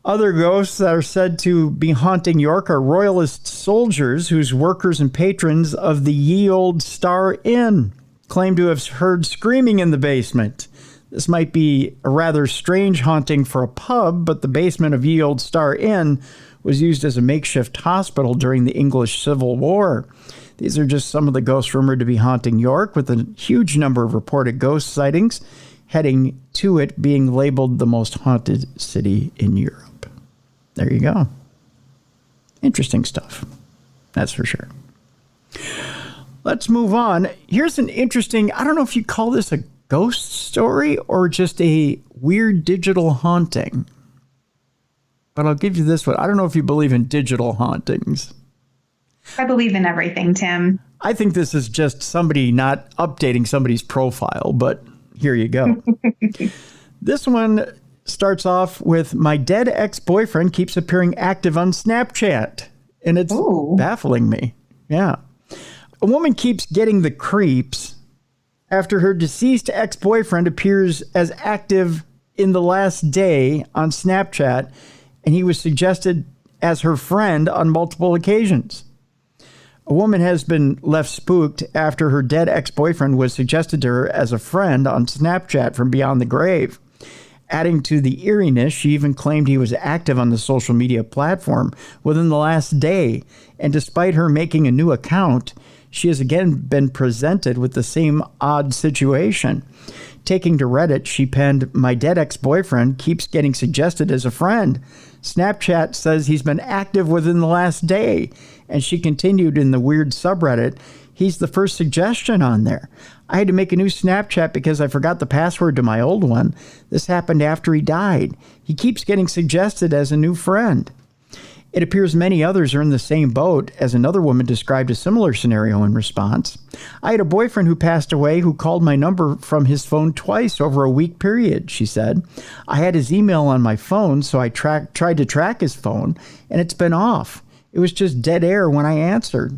Other ghosts that are said to be haunting York are royalist soldiers whose workers and patrons of the Ye Olde Star Inn claim to have heard screaming in the basement. This might be a rather strange haunting for a pub, but the basement of Ye Olde Star Inn was used as a makeshift hospital during the English Civil War. These are just some of the ghosts rumored to be haunting York, with a huge number of reported ghost sightings heading to it being labeled the most haunted city in Europe. There you go. Interesting stuff. That's for sure. Let's move on. Here's an interesting, I don't know if you call this a ghost story or just a weird digital haunting. But I'll give you this one. I don't know if you believe in digital hauntings. I believe in everything, Tim. I think this is just somebody not updating somebody's profile, but here you go. This one starts off with, my dead ex-boyfriend keeps appearing active on Snapchat, and it's baffling me. Yeah. A woman keeps getting the creeps after her deceased ex-boyfriend appears as active in the last day on Snapchat, and he was suggested as her friend on multiple occasions. A woman has been left spooked after her dead ex-boyfriend was suggested to her as a friend on Snapchat from beyond the grave. Adding to the eeriness, she even claimed he was active on the social media platform within the last day, and despite her making a new account, she has again been presented with the same odd situation. Taking to Reddit, she penned, my dead ex-boyfriend keeps getting suggested as a friend. Snapchat says he's been active within the last day. And she continued in the weird subreddit, he's the first suggestion on there. I had to make a new Snapchat because I forgot the password to my old one. This happened after he died. He keeps getting suggested as a new friend. It appears many others are in the same boat, as another woman described a similar scenario in response. I had a boyfriend who passed away who called my number from his phone twice over a week period, she said. I had his email on my phone, so I tried to track his phone, and it's been off. It was just dead air when I answered.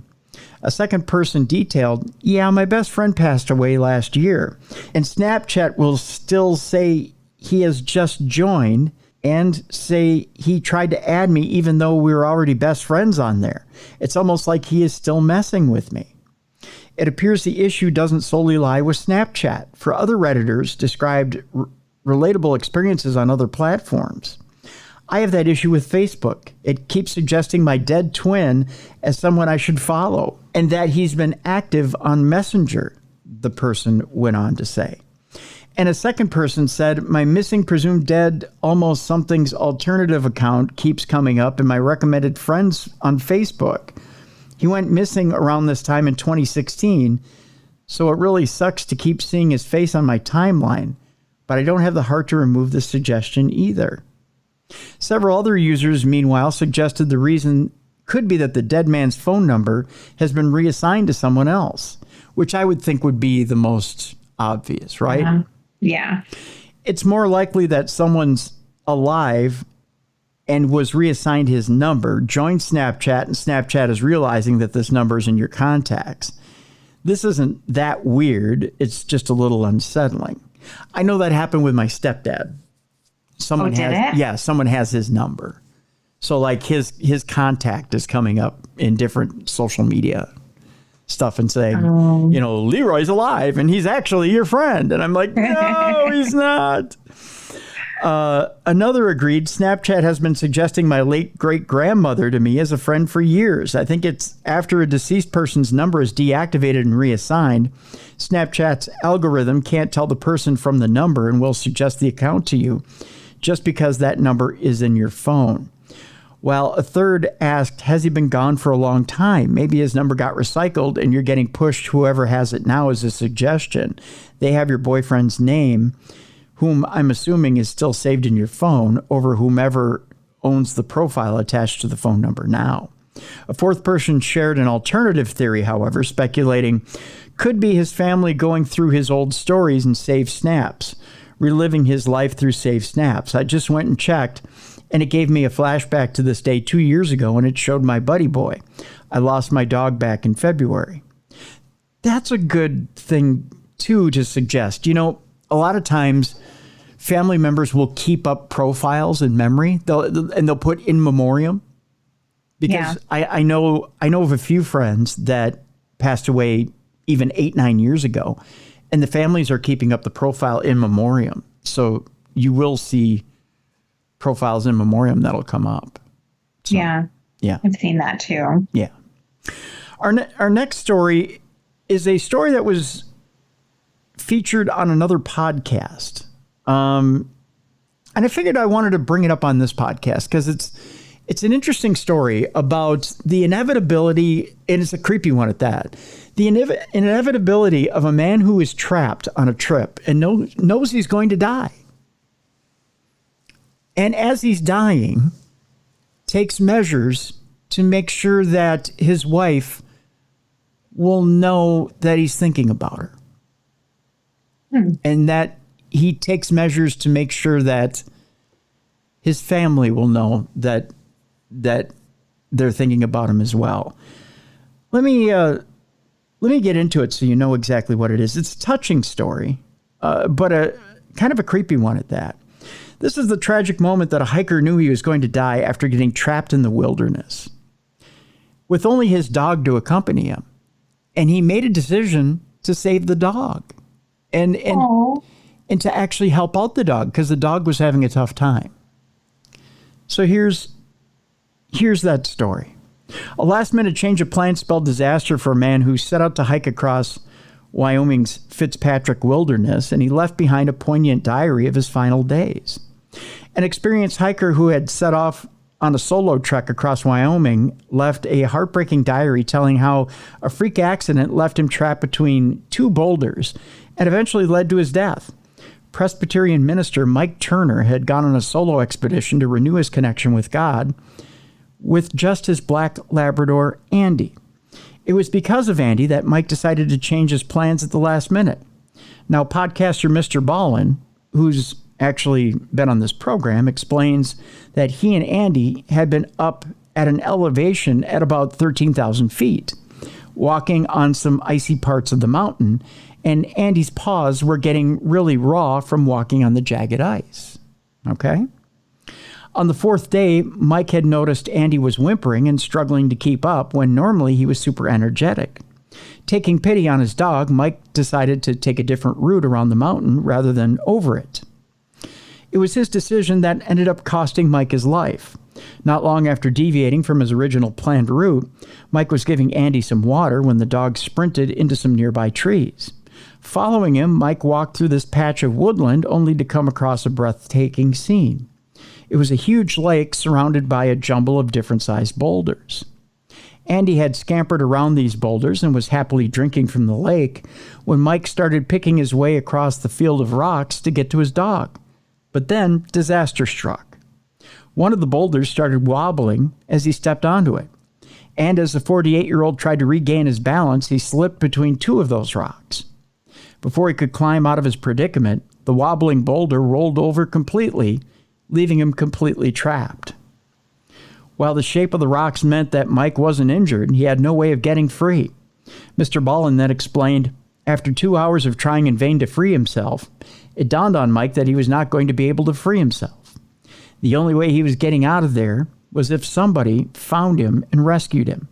A second person detailed, yeah, my best friend passed away last year, and Snapchat will still say he has just joined and say he tried to add me even though we were already best friends on there. It's almost like he is still messing with me. It appears the issue doesn't solely lie with Snapchat, for other Redditors described relatable experiences on other platforms. I have that issue with Facebook. It keeps suggesting my dead twin as someone I should follow, and that he's been active on Messenger, the person went on to say. And a second person said, my missing presumed dead almost something's alternative account keeps coming up in my recommended friends on Facebook. He went missing around this time in 2016, so it really sucks to keep seeing his face on my timeline, but I don't have the heart to remove the suggestion either. Several other users, meanwhile, suggested the reason could be that the dead man's phone number has been reassigned to someone else, which I would think would be the most obvious, right? Yeah. It's more likely that someone's alive and was reassigned his number, joined Snapchat, and Snapchat is realizing that this number is in your contacts. This isn't that weird. It's just a little unsettling. I know that happened with my stepdad. Someone has his number. So like his contact is coming up in different social media stuff and saying, Leroy's alive and he's actually your friend. And I'm like, no, he's not. Another agreed, Snapchat has been suggesting my late great-grandmother to me as a friend for years. I think it's after a deceased person's number is deactivated and reassigned, Snapchat's algorithm can't tell the person from the number and will suggest the account to you just because that number is in your phone. Well, a third asked, has he been gone for a long time? Maybe his number got recycled and you're getting pushed whoever has it now as a suggestion. They have your boyfriend's name, whom I'm assuming is still saved in your phone, over whomever owns the profile attached to the phone number now. A fourth person shared an alternative theory, however, speculating, could be his family going through his old stories and saved snaps, reliving his life through saved snaps. I just went and checked, and it gave me a flashback to this day 2 years ago, and it showed my buddy boy. I lost my dog back in February. That's a good thing, too, to suggest. You know, a lot of times family members will keep up profiles in memory, they'll put in memoriam. Because I know of a few friends that passed away even 8-9 years ago, and the families are keeping up the profile in memoriam. So you will see profiles in memoriam that'll come up. So, yeah. I've seen that too. Yeah. Our next story is a story that was featured on another podcast. And I figured I wanted to bring it up on this podcast because it's an interesting story about the inevitability, and it's a creepy one at that, the inevitability of a man who is trapped on a trip and knows he's going to die. And as he's dying, takes measures to make sure that his wife will know that he's thinking about her. And that he takes measures to make sure that his family will know that they're thinking about him as well. Let me get into it so you know exactly what it is. It's a touching story, but a kind of a creepy one at that. This is the tragic moment that a hiker knew he was going to die after getting trapped in the wilderness, with only his dog to accompany him. And he made a decision to save the dog and to actually help out the dog, because the dog was having a tough time. So here's that story. A last-minute change of plans spelled disaster for a man who set out to hike across Wyoming's Fitzpatrick Wilderness, and he left behind a poignant diary of his final days. An experienced hiker who had set off on a solo trek across Wyoming left a heartbreaking diary telling how a freak accident left him trapped between two boulders and eventually led to his death. Presbyterian minister Mike Turner had gone on a solo expedition to renew his connection with God with just his black Labrador, Andy. It was because of Andy that Mike decided to change his plans at the last minute. Now, podcaster Mr. Ballin, who's actually been on this program, explains that he and Andy had been up at an elevation at about 13,000 feet, walking on some icy parts of the mountain, and Andy's paws were getting really raw from walking on the jagged ice. Okay? On the fourth day, Mike had noticed Andy was whimpering and struggling to keep up when normally he was super energetic. Taking pity on his dog, Mike decided to take a different route around the mountain rather than over it. It was his decision that ended up costing Mike his life. Not long after deviating from his original planned route, Mike was giving Andy some water when the dog sprinted into some nearby trees. Following him, Mike walked through this patch of woodland only to come across a breathtaking scene. It was a huge lake surrounded by a jumble of different-sized boulders. Andy had scampered around these boulders and was happily drinking from the lake when Mike started picking his way across the field of rocks to get to his dog. But then disaster struck. One of the boulders started wobbling as he stepped onto it. And as the 48-year-old tried to regain his balance, he slipped between two of those rocks. Before he could climb out of his predicament, the wobbling boulder rolled over completely, leaving him completely trapped. While the shape of the rocks meant that Mike wasn't injured, he had no way of getting free. Mr. Ballin then explained, after 2 hours of trying in vain to free himself, it dawned on Mike that he was not going to be able to free himself. The only way he was getting out of there was if somebody found him and rescued him.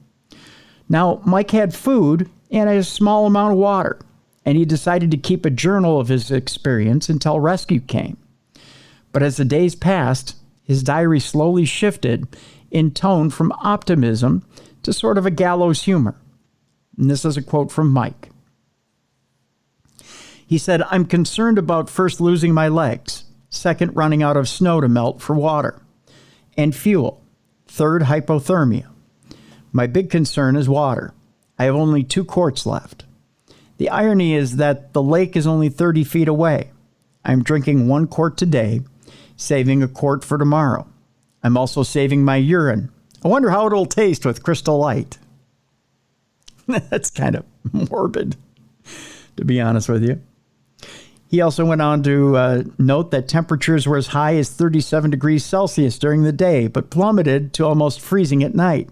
Now, Mike had food and a small amount of water, and he decided to keep a journal of his experience until rescue came. But as the days passed, his diary slowly shifted in tone from optimism to sort of a gallows humor. And this is a quote from Mike. He said, "I'm concerned about first losing my legs, second running out of snow to melt for water and fuel, third hypothermia. My big concern is water. I have only 2 quarts left. The irony is that the lake is only 30 feet away. I'm drinking 1 quart today, saving a quart for tomorrow. I'm also saving my urine. I wonder how it'll taste with Crystal Light." That's kind of morbid, to be honest with you. He also went on to note that temperatures were as high as 37 degrees Celsius during the day, but plummeted to almost freezing at night.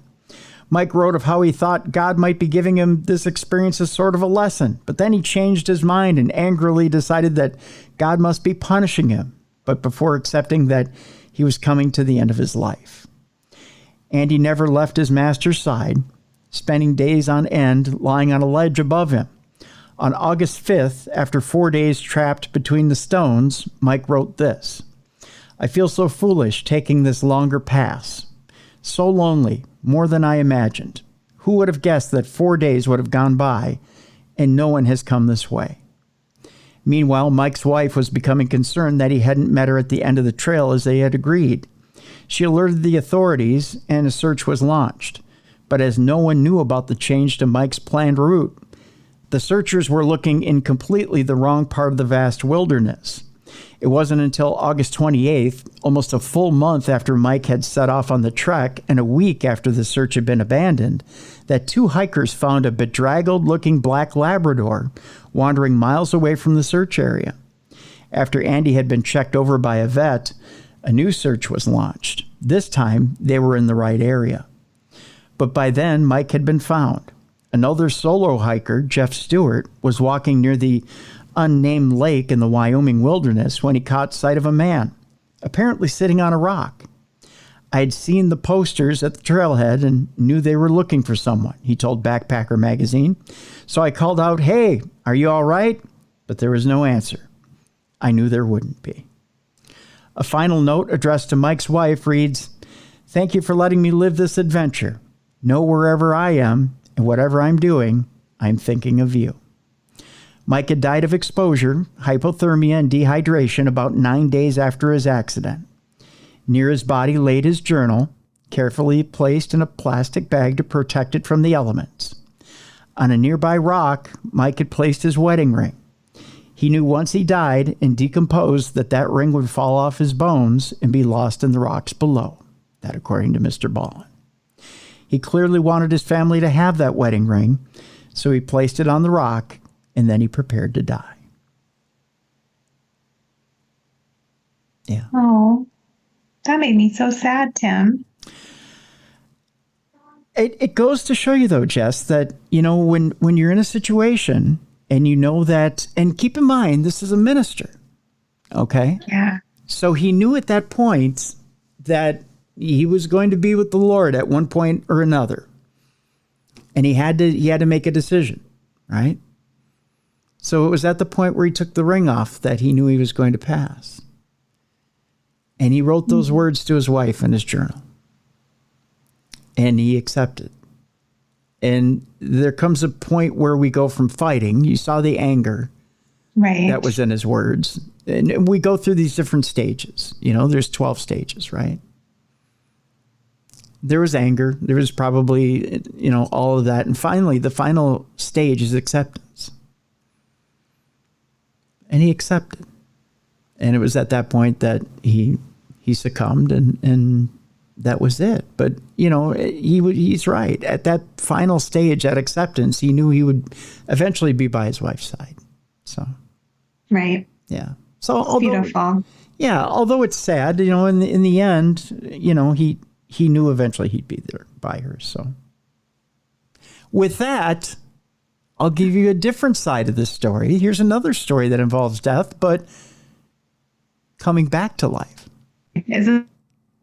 Mike wrote of how he thought God might be giving him this experience as sort of a lesson, but then he changed his mind and angrily decided that God must be punishing him, but before accepting that he was coming to the end of his life. Andy never left his master's side, spending days on end lying on a ledge above him. On August 5th, after 4 days trapped between the stones, Mike wrote this: "I feel so foolish taking this longer pass. So lonely, more than I imagined. Who would have guessed that 4 days would have gone by and no one has come this way?" Meanwhile, Mike's wife was becoming concerned that he hadn't met her at the end of the trail as they had agreed. She alerted the authorities and a search was launched. But as no one knew about the change to Mike's planned route, the searchers were looking in completely the wrong part of the vast wilderness. It wasn't until August 28th, almost a full month after Mike had set off on the trek and a week after the search had been abandoned, that two hikers found a bedraggled-looking black Labrador wandering miles away from the search area. After Andy had been checked over by a vet, a new search was launched. This time, they were in the right area. But by then, Mike had been found. Another solo hiker, Jeff Stewart, was walking near the unnamed lake in the Wyoming wilderness when he caught sight of a man, apparently sitting on a rock. I had seen the posters at the trailhead and knew they were looking for someone, he told Backpacker magazine. So I called out, "Hey, are you all right?" But there was no answer. I knew there wouldn't be. A final note addressed to Mike's wife reads, "Thank you for letting me live this adventure. Know wherever I am and whatever I'm doing, I'm thinking of you." Mike had died of exposure, hypothermia, and dehydration about 9 days after his accident. Near his body laid his journal, carefully placed in a plastic bag to protect it from the elements. On a nearby rock, Mike had placed his wedding ring. He knew once he died and decomposed that ring would fall off his bones and be lost in the rocks below. That according to Mr. Ballin. He clearly wanted his family to have that wedding ring, so he placed it on the rock, and then he prepared to die. Yeah. Oh, that made me so sad, Tim. It goes to show you, though, Jess, that, you know, when you're in a situation and you know that, and keep in mind, this is a minister, okay? Yeah. So he knew at that point that he was going to be with the Lord at one point or another. And he had to make a decision, right? So it was at the point where he took the ring off that he knew he was going to pass. And he wrote those words to his wife in his journal. And he accepted. And there comes a point where we go from fighting. You saw the anger that was in his words. And we go through these different stages. You know, there's 12 stages, right? There was anger. There was probably, you know, all of that. And finally, the final stage is acceptance. And he accepted. And it was at that point that he succumbed, and that was it. But, you know, he's right. At that final stage, at acceptance, he knew he would eventually be by his wife's side. So. Right. Yeah. So Beautiful. Yeah. Although it's sad, you know, in the end, you know, he knew eventually he'd be there by her. So with that, I'll give you a different side of this story. Here's another story that involves death, but coming back to life.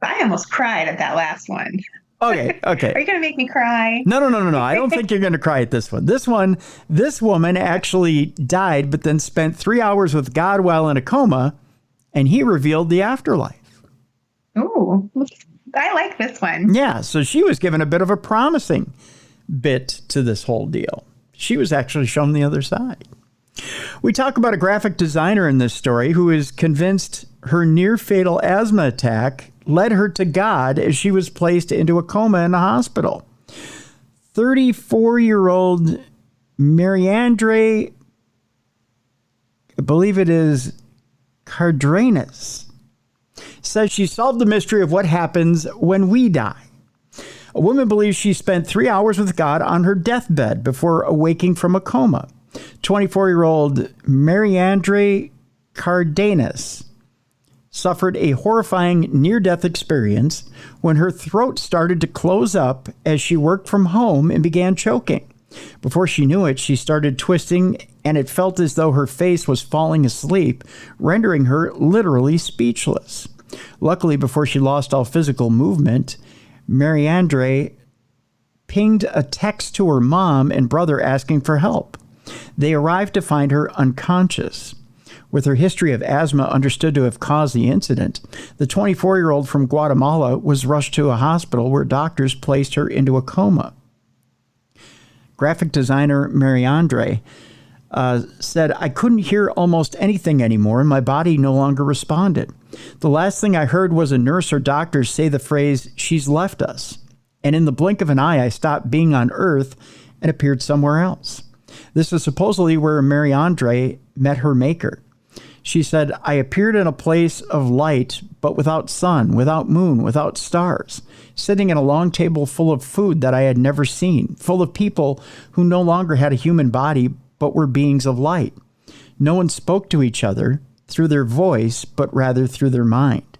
I almost cried at that last one. Okay. Are you going to make me cry? No. I don't think you're going to cry at this one. This woman actually died, but then spent 3 hours with God while in a coma, and he revealed the afterlife. Oh, I like this one. Yeah, so she was given a bit of a promising bit to this whole deal. She was actually shown the other side. We talk about a graphic designer in this story who is convinced her near-fatal asthma attack led her to God as she was placed into a coma in the hospital. 34-year-old Mariandre, I believe it is Cardenas, says she solved the mystery of what happens when we die. A woman believes she spent 3 hours with God on her deathbed before awaking from a coma. 24-year-old Mariandre Cardenas suffered a horrifying near-death experience when her throat started to close up as she worked from home and began choking. Before she knew it, she started twisting, and it felt as though her face was falling asleep, rendering her literally speechless. Luckily, before she lost all physical movement, Mariandre pinged a text to her mom and brother asking for help. They arrived to find her unconscious. With her history of asthma understood to have caused the incident, the 24-year-old from Guatemala was rushed to a hospital where doctors placed her into a coma. Graphic designer Mariandre said, "I couldn't hear almost anything anymore, and my body no longer responded. The last thing I heard was a nurse or doctor say the phrase, 'She's left us.' And in the blink of an eye, I stopped being on Earth and appeared somewhere else." This is supposedly where Mariandre met her maker. She said, I appeared in a place of light, but without sun, without moon, without stars, sitting at a long table full of food that I had never seen, full of people who no longer had a human body, but were beings of light. No one spoke to each other through their voice, but rather through their mind.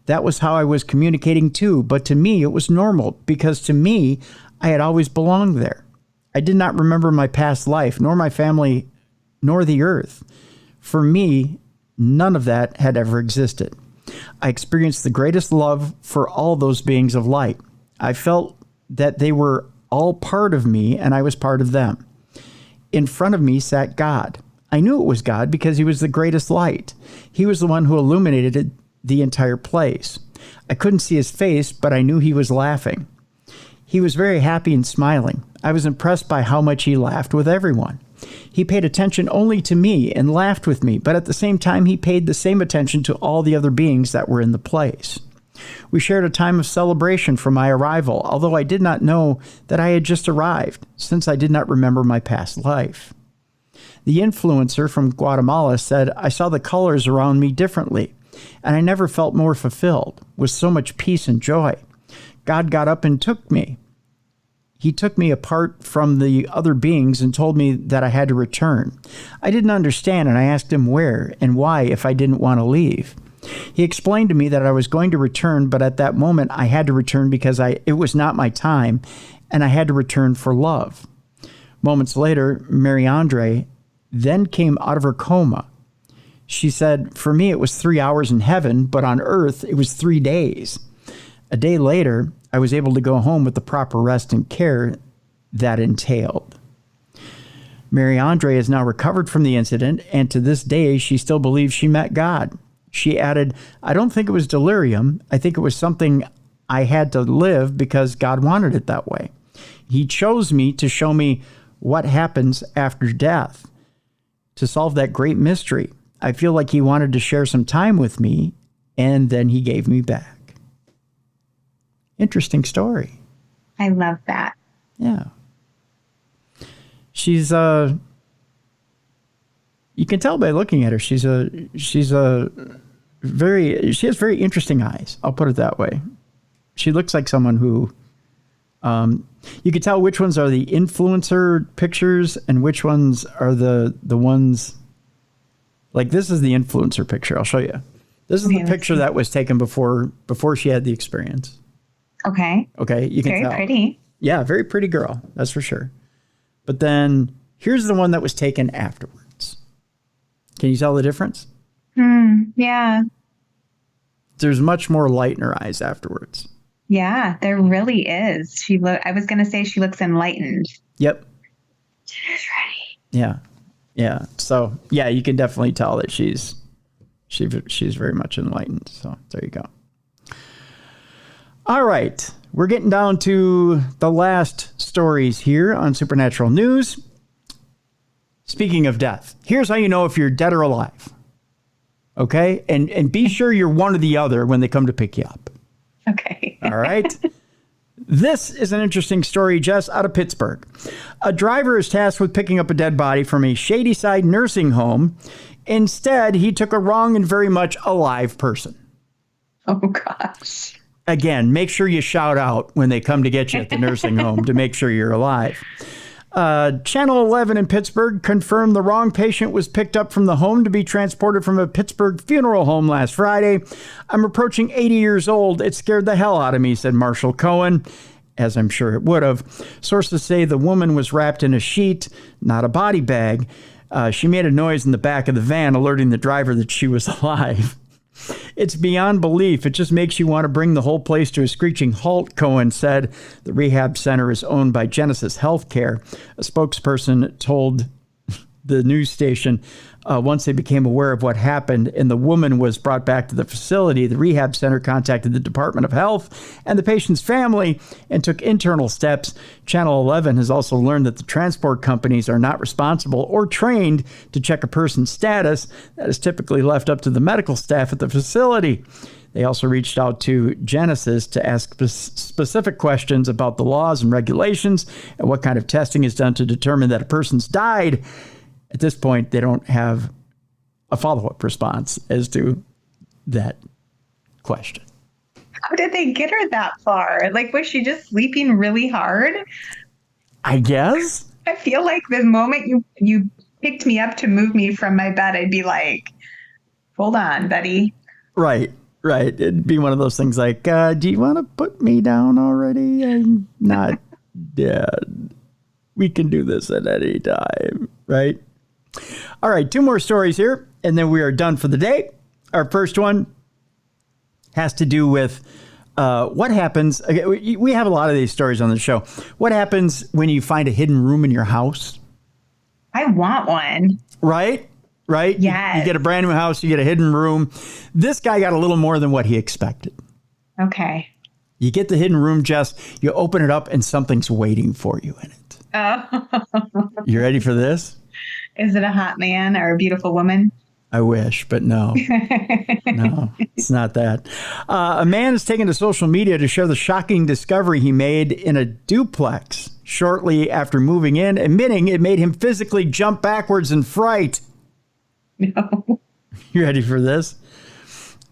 That was how I was communicating too, but to me it was normal, because to me, I had always belonged there. I did not remember my past life, nor my family, nor the earth. For me, none of that had ever existed. I experienced the greatest love for all those beings of light. I felt that they were all part of me, and I was part of them. In front of me sat God. I knew it was God because he was the greatest light. He was the one who illuminated the entire place. I couldn't see his face, but I knew he was laughing. He was very happy and smiling. I was impressed by how much he laughed with everyone. He paid attention only to me and laughed with me, but at the same time, he paid the same attention to all the other beings that were in the place. We shared a time of celebration for my arrival, although I did not know that I had just arrived, since I did not remember my past life. The influencer from Guatemala said, I saw the colors around me differently, and I never felt more fulfilled, with so much peace and joy. God got up and took me. He took me apart from the other beings and told me that I had to return. I didn't understand, and I asked him where and why if I didn't want to leave. He explained to me that I was going to return, but at that moment I had to return because it was not my time, and I had to return for love. Moments later, Mary Andre then came out of her coma. She said, for me it was 3 hours in heaven, but on earth it was 3 days. A day later, I was able to go home with the proper rest and care that entailed. Mary Andre is now recovered from the incident, and to this day, she still believes she met God. She added, I don't think it was delirium. I think it was something I had to live because God wanted it that way. He chose me to show me what happens after death, to solve that great mystery. I feel like he wanted to share some time with me, and then he gave me back. Interesting story. I love that. Yeah. She's you can tell by looking at her, she has very interesting eyes. I'll put it that way. She looks like someone who you can tell which ones are the influencer pictures and which ones are the ones, like this is the influencer picture. I'll show you. This is the picture that was taken before she had the experience. Okay. Okay, you can tell. Very pretty. Yeah, very pretty girl, that's for sure. But then here's the one that was taken afterwards. Can you tell the difference? Yeah. There's much more light in her eyes afterwards. Yeah, there really is. I was going to say she looks enlightened. Yep. She's ready. Yeah. Yeah. So, yeah, you can definitely tell that she's very much enlightened. So, there you go. All right, we're getting down to the last stories here on Supernatural News. Speaking of death, here's how you know if you're dead or alive. Okay? And be sure you're one or the other when they come to pick you up. Okay. All right? This is an interesting story, Jess, out of Pittsburgh. A driver is tasked with picking up a dead body from a Shadyside nursing home. Instead, he took a wrong and very much alive person. Oh, gosh. Again, make sure you shout out when they come to get you at the nursing home to make sure you're alive. Channel 11 in Pittsburgh confirmed the wrong patient was picked up from the home to be transported from a Pittsburgh funeral home last Friday. I'm approaching 80 years old. It scared the hell out of me, said Marshall Cohen, as I'm sure it would have. Sources say the woman was wrapped in a sheet, not a body bag. She made a noise in the back of the van, alerting the driver that she was alive. It's beyond belief. It just makes you want to bring the whole place to a screeching halt, Cohen said. The rehab center is owned by Genesis Healthcare. A spokesperson told the news station once they became aware of what happened and the woman was brought back to the facility, the rehab center contacted the Department of Health and the patient's family and took internal steps. Channel 11 has also learned that the transport companies are not responsible or trained to check a person's status. That is typically left up to the medical staff at the facility. They also reached out to Genesis to ask specific questions about the laws and regulations and what kind of testing is done to determine that a person's died. At this point, they don't have a follow-up response as to that question. How did they get her that far? Like, was she just sleeping really hard? I guess. I feel like the moment you picked me up to move me from my bed, I'd be like, hold on, Betty. Right. It'd be one of those things like, do you want to put me down already? I'm not dead. We can do this at any time, right? All right, 2 more stories here, and then we are done for the day. Our first one has to do with what happens. We have a lot of these stories on the show. What happens when you find a hidden room in your house? I want one. Right? Yes. You get a brand new house, you get a hidden room. This guy got a little more than what he expected. Okay. You get the hidden room, Jess. You open it up and something's waiting for you in it. Oh. You ready for this? Is it a hot man or a beautiful woman? I wish, but no. No, it's not that. A man has taken to social media to share the shocking discovery he made in a duplex shortly after moving in, admitting it made him physically jump backwards in fright. No. You ready for this?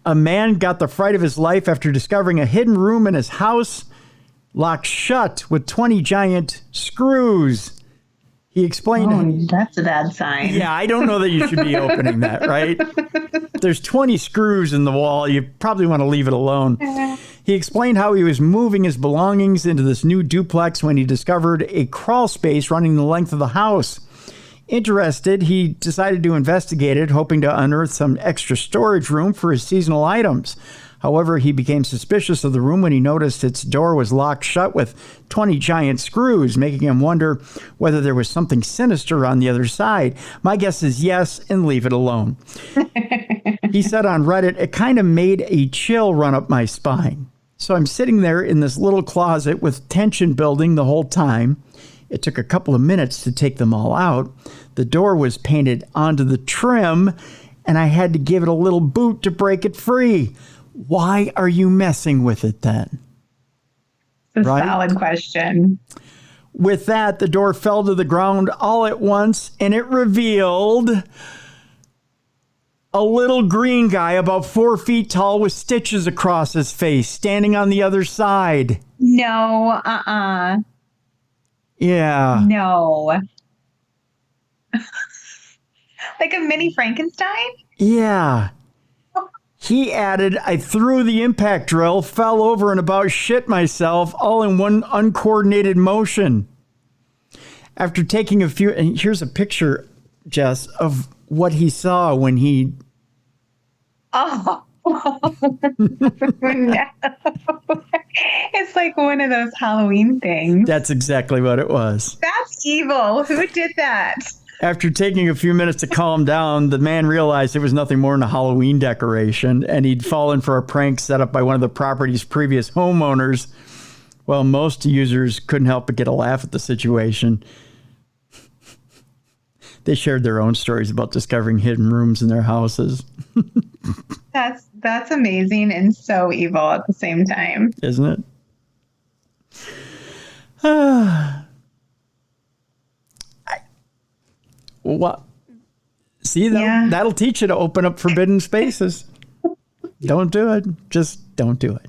A man got the fright of his life after discovering a hidden room in his house locked shut with 20 giant screws. He explained... Oh, that's a bad sign. Yeah, I don't know that you should be opening that, right? There's 20 screws in the wall. You probably want to leave it alone. He explained how he was moving his belongings into this new duplex when he discovered a crawl space running the length of the house. Interested, he decided to investigate it, hoping to unearth some extra storage room for his seasonal items. However, he became suspicious of the room when he noticed its door was locked shut with 20 giant screws, making him wonder whether there was something sinister on the other side. My guess is yes, and leave it alone. He said on Reddit, it kind of made a chill run up my spine. So I'm sitting there in this little closet with tension building the whole time. It took a couple of minutes to take them all out. The door was painted onto the trim, and I had to give it a little boot to break it free. Why are you messing with it then? It's a solid question. With that, the door fell to the ground all at once, and it revealed a little green guy about 4 feet tall with stitches across his face, standing on the other side. No, Yeah. No. Like a mini Frankenstein? Yeah. He added, I threw the impact drill, fell over, and about shit myself, all in one uncoordinated motion. After taking a few, and here's a picture, Jess, of what he saw when he... Oh. No. It's like one of those Halloween things. That's exactly what it was. That's evil. Who did that? After taking a few minutes to calm down, the man realized it was nothing more than a Halloween decoration, and he'd fallen for a prank set up by one of the property's previous homeowners. Well, most users couldn't help but get a laugh at the situation. They shared their own stories about discovering hidden rooms in their houses. That's amazing and so evil at the same time. Isn't it? What? See, that'll teach you to open up forbidden spaces. Don't do it. Just don't do it.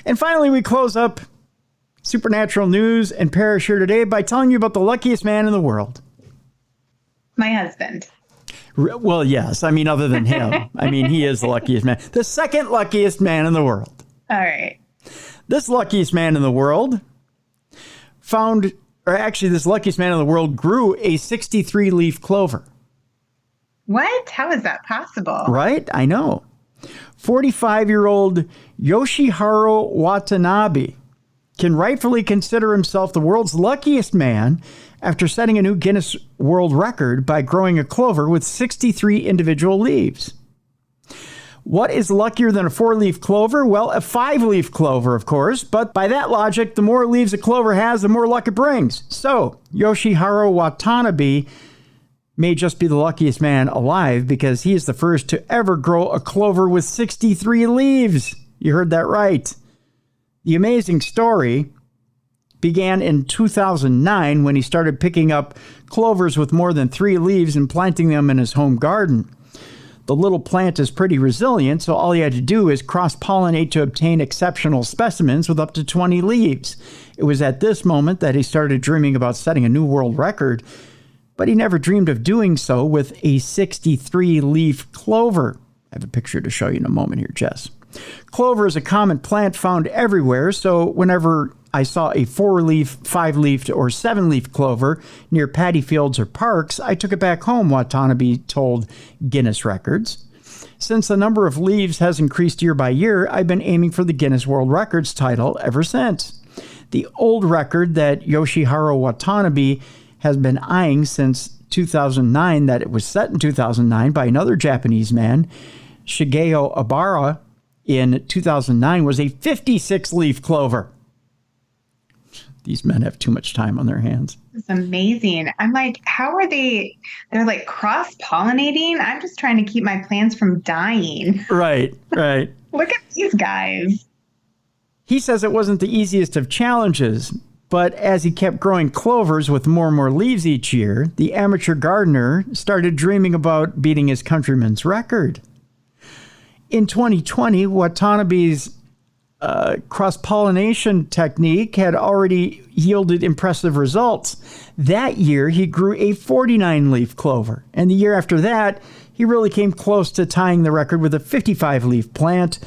And finally, we close up Supernatural News and Parashare today by telling you about the luckiest man in the world. My husband. Well, yes. I mean, other than him. I mean, he is the luckiest man. The second luckiest man in the world. All right. This luckiest man in the world this luckiest man in the world grew a 63-leaf clover. What? How is that possible? Right? I know. 45-year-old Yoshiharu Watanabe can rightfully consider himself the world's luckiest man after setting a new Guinness World Record by growing a clover with 63 individual leaves. What is luckier than a 4-leaf clover? Well, a 5-leaf clover, of course, but by that logic, the more leaves a clover has, the more luck it brings. So, Yoshiharu Watanabe may just be the luckiest man alive because he is the first to ever grow a clover with 63 leaves. You heard that right. The amazing story began in 2009 when he started picking up clovers with more than 3 leaves and planting them in his home garden. The little plant is pretty resilient, so all he had to do is cross-pollinate to obtain exceptional specimens with up to 20 leaves. It was at this moment that he started dreaming about setting a new world record, but he never dreamed of doing so with a 63-leaf clover. I have a picture to show you in a moment here, Jess. Clover is a common plant found everywhere, so whenever I saw a 4-leaf, 5-leaf, or 7-leaf clover near paddy fields or parks, I took it back home, Watanabe told Guinness Records. Since the number of leaves has increased year by year, I've been aiming for the Guinness World Records title ever since. The old record that Yoshiharu Watanabe has been eyeing since 2009, that it was set in 2009 by another Japanese man, Shigeo Obara, in 2009, was a 56-leaf clover. These men have too much time on their hands. It's amazing. I'm like, how are they? They're like cross-pollinating. I'm just trying to keep my plants from dying. Right. Look at these guys. He says it wasn't the easiest of challenges, but as he kept growing clovers with more and more leaves each year, the amateur gardener started dreaming about beating his countryman's record. In 2020, Watanabe's cross-pollination technique had already yielded impressive results. That year, he grew a 49-leaf clover. And the year after that, he really came close to tying the record with a 55-leaf plant.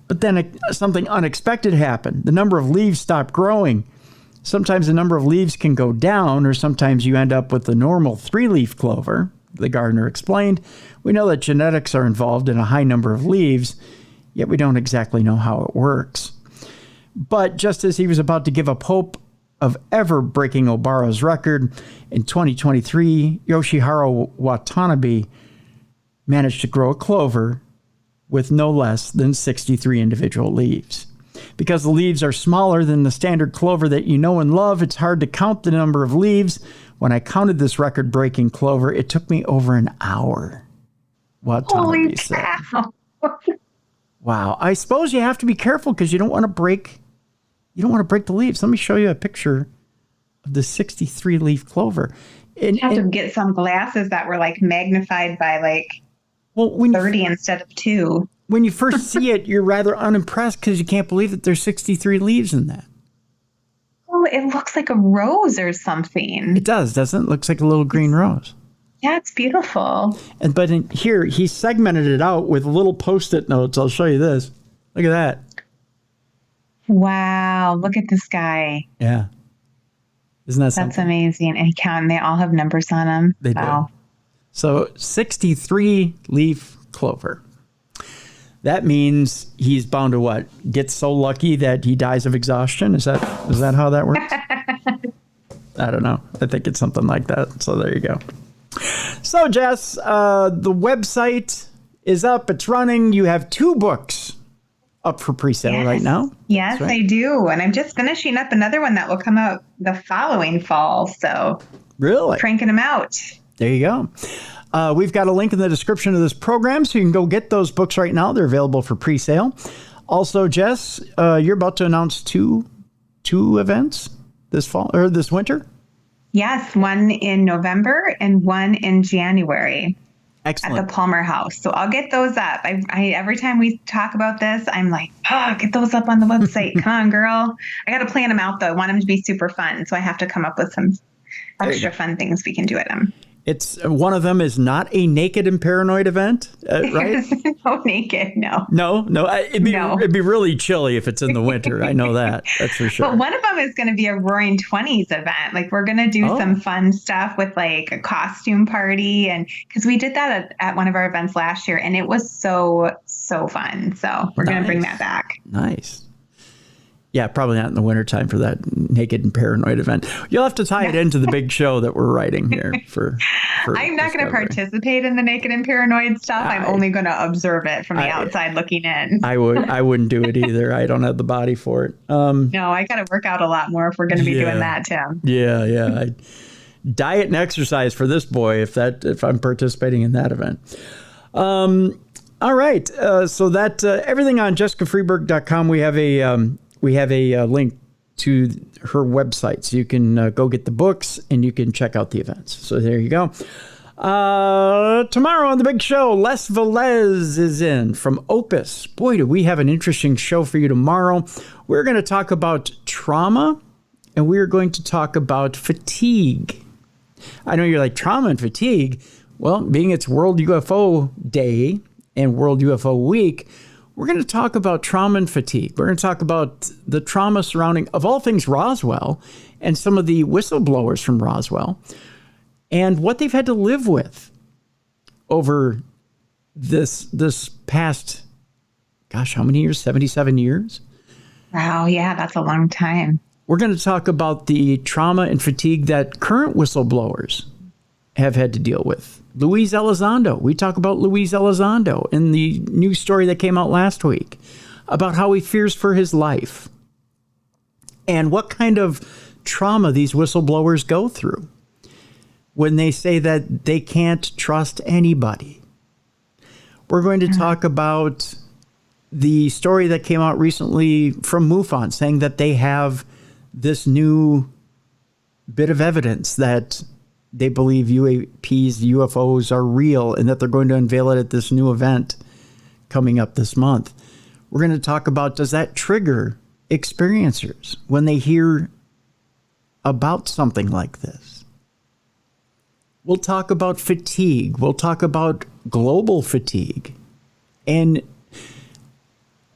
But then something unexpected happened. The number of leaves stopped growing. Sometimes the number of leaves can go down, or sometimes you end up with the normal 3-leaf clover, the gardener explained. We know that genetics are involved in a high number of leaves, yet we don't exactly know how it works. But just as he was about to give up hope of ever breaking Obara's record, in 2023, Yoshiharu Watanabe managed to grow a clover with no less than 63 individual leaves. Because the leaves are smaller than the standard clover that you know and love, it's hard to count the number of leaves. When I counted this record-breaking clover, it took me over an hour. Watanabe said. Wow. I suppose you have to be careful because you don't want to break the leaves. Let me show you a picture of the 63-leaf clover. You have to get some glasses that were like magnified by 30 instead of 2. When you first see it, you're rather unimpressed because you can't believe that there's 63 leaves in that. Oh, it looks like a rose or something. It does, doesn't it? It looks like a little green rose. Yeah, it's beautiful. But in here, he segmented it out with little Post-it notes. I'll show you this. Look at that. Wow, look at this guy. Yeah. Isn't that something? That's amazing. And they all have numbers on them. They do. So 63-leaf clover. That means he's bound to what? Get so lucky that he dies of exhaustion? Is that how that works? I don't know. I think it's something like that. So there you go. So, Jess, the website is up. It's running. You have 2 books up for pre-sale right now. Yes, right. I do. And I'm just finishing up another one that will come out the following fall. So really cranking them out. There you go. We've got a link in the description of this program, so you can go get those books right now. They're available for pre-sale. Also, Jess, you're about to announce two events this fall or this winter. Yes, one in November and one in January. Excellent. At the Palmer House. So I'll get those up. I every time we talk about this, I'm like, get those up on the website. Come on, girl. I got to plan them out, though. I want them to be super fun. So I have to come up with some extra fun things we can do at them. It's one of them is not a naked and paranoid event, right? No, naked, no. No. It'd be really chilly if it's in the winter. I know that. That's for sure. But one of them is going to be a Roaring 20s event. Like we're going to do some fun stuff with like a costume party, and because we did that at one of our events last year, and it was so fun. So we're going to bring that back. Nice. Yeah, probably not in the wintertime for that naked and paranoid event. You'll have to tie it into the big show that we're writing here for I'm not going to participate in the naked and paranoid stuff. I'm only going to observe it from the outside looking in. I wouldn't do it either. I don't have the body for it. No, I got to work out a lot more if we're going to be doing that, Tim. Yeah. Diet and exercise for this boy if I'm participating in that event. All right. So that everything on jessicafreeburg.com. We have a link to her website, so you can go get the books and you can check out the events. So there you go. Tomorrow on the big show, Les Velez is in from Opus. Boy, do we have an interesting show for you tomorrow. We're going to talk about trauma, and we're going to talk about fatigue. I know you're like, trauma and fatigue? Well, being it's World UFO Day and World UFO Week, we're going to talk about trauma and fatigue. We're going to talk about the trauma surrounding, of all things, Roswell and some of the whistleblowers from Roswell and what they've had to live with over this past, gosh, how many years? 77 years? Wow, yeah, that's a long time. We're going to talk about the trauma and fatigue that current whistleblowers have had to deal with. Luis Elizondo. We talk about Luis Elizondo in the news story that came out last week about how he fears for his life and what kind of trauma these whistleblowers go through when they say that they can't trust anybody. We're going to talk about the story that came out recently from MUFON saying that they have this new bit of evidence that they believe UAPs, UFOs are real and that they're going to unveil it at this new event coming up this month. We're going to talk about, does that trigger experiencers when they hear about something like this? We'll talk about fatigue. We'll talk about global fatigue. And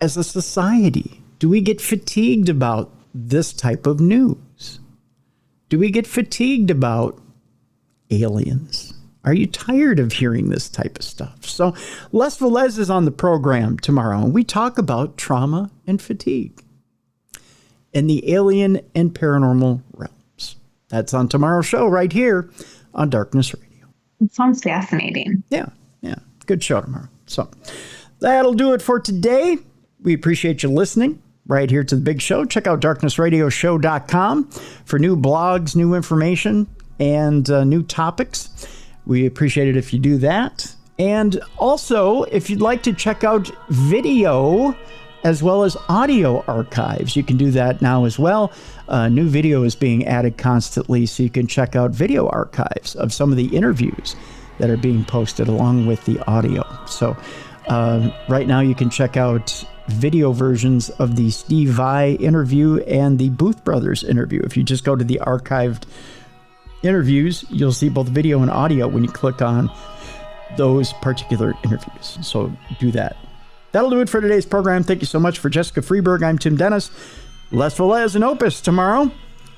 as a society, do we get fatigued about this type of news? Do we get fatigued about aliens? Are you tired of hearing this type of stuff? So Les Velez is on the program tomorrow, and we talk about trauma and fatigue in the alien and paranormal realms. That's on tomorrow's show right here on Darkness Radio. It sounds fascinating. Yeah. Good show tomorrow. So that'll do it for today. We appreciate you listening right here to the big show. Check out darknessradioshow.com for new blogs, new information, and new topics. We appreciate it if you do that. And also, if you'd like to check out video as well as audio archives, you can do that now as well. New video is being added constantly, so you can check out video archives of some of the interviews that are being posted along with the audio. So right now you can check out video versions of the Steve Vai interview and the Booth Brothers interview. If you just go to the archived interviews, you'll see both video and audio when you click on those particular interviews. So do that. That'll do it for today's program. Thank you so much. For Jessica Freeburg, I'm Tim Dennis. Les Velez and Opus tomorrow,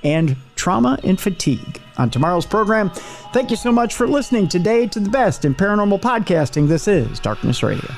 and trauma and fatigue on tomorrow's program. Thank you so much for listening today to the best in paranormal podcasting. This is Darkness Radio.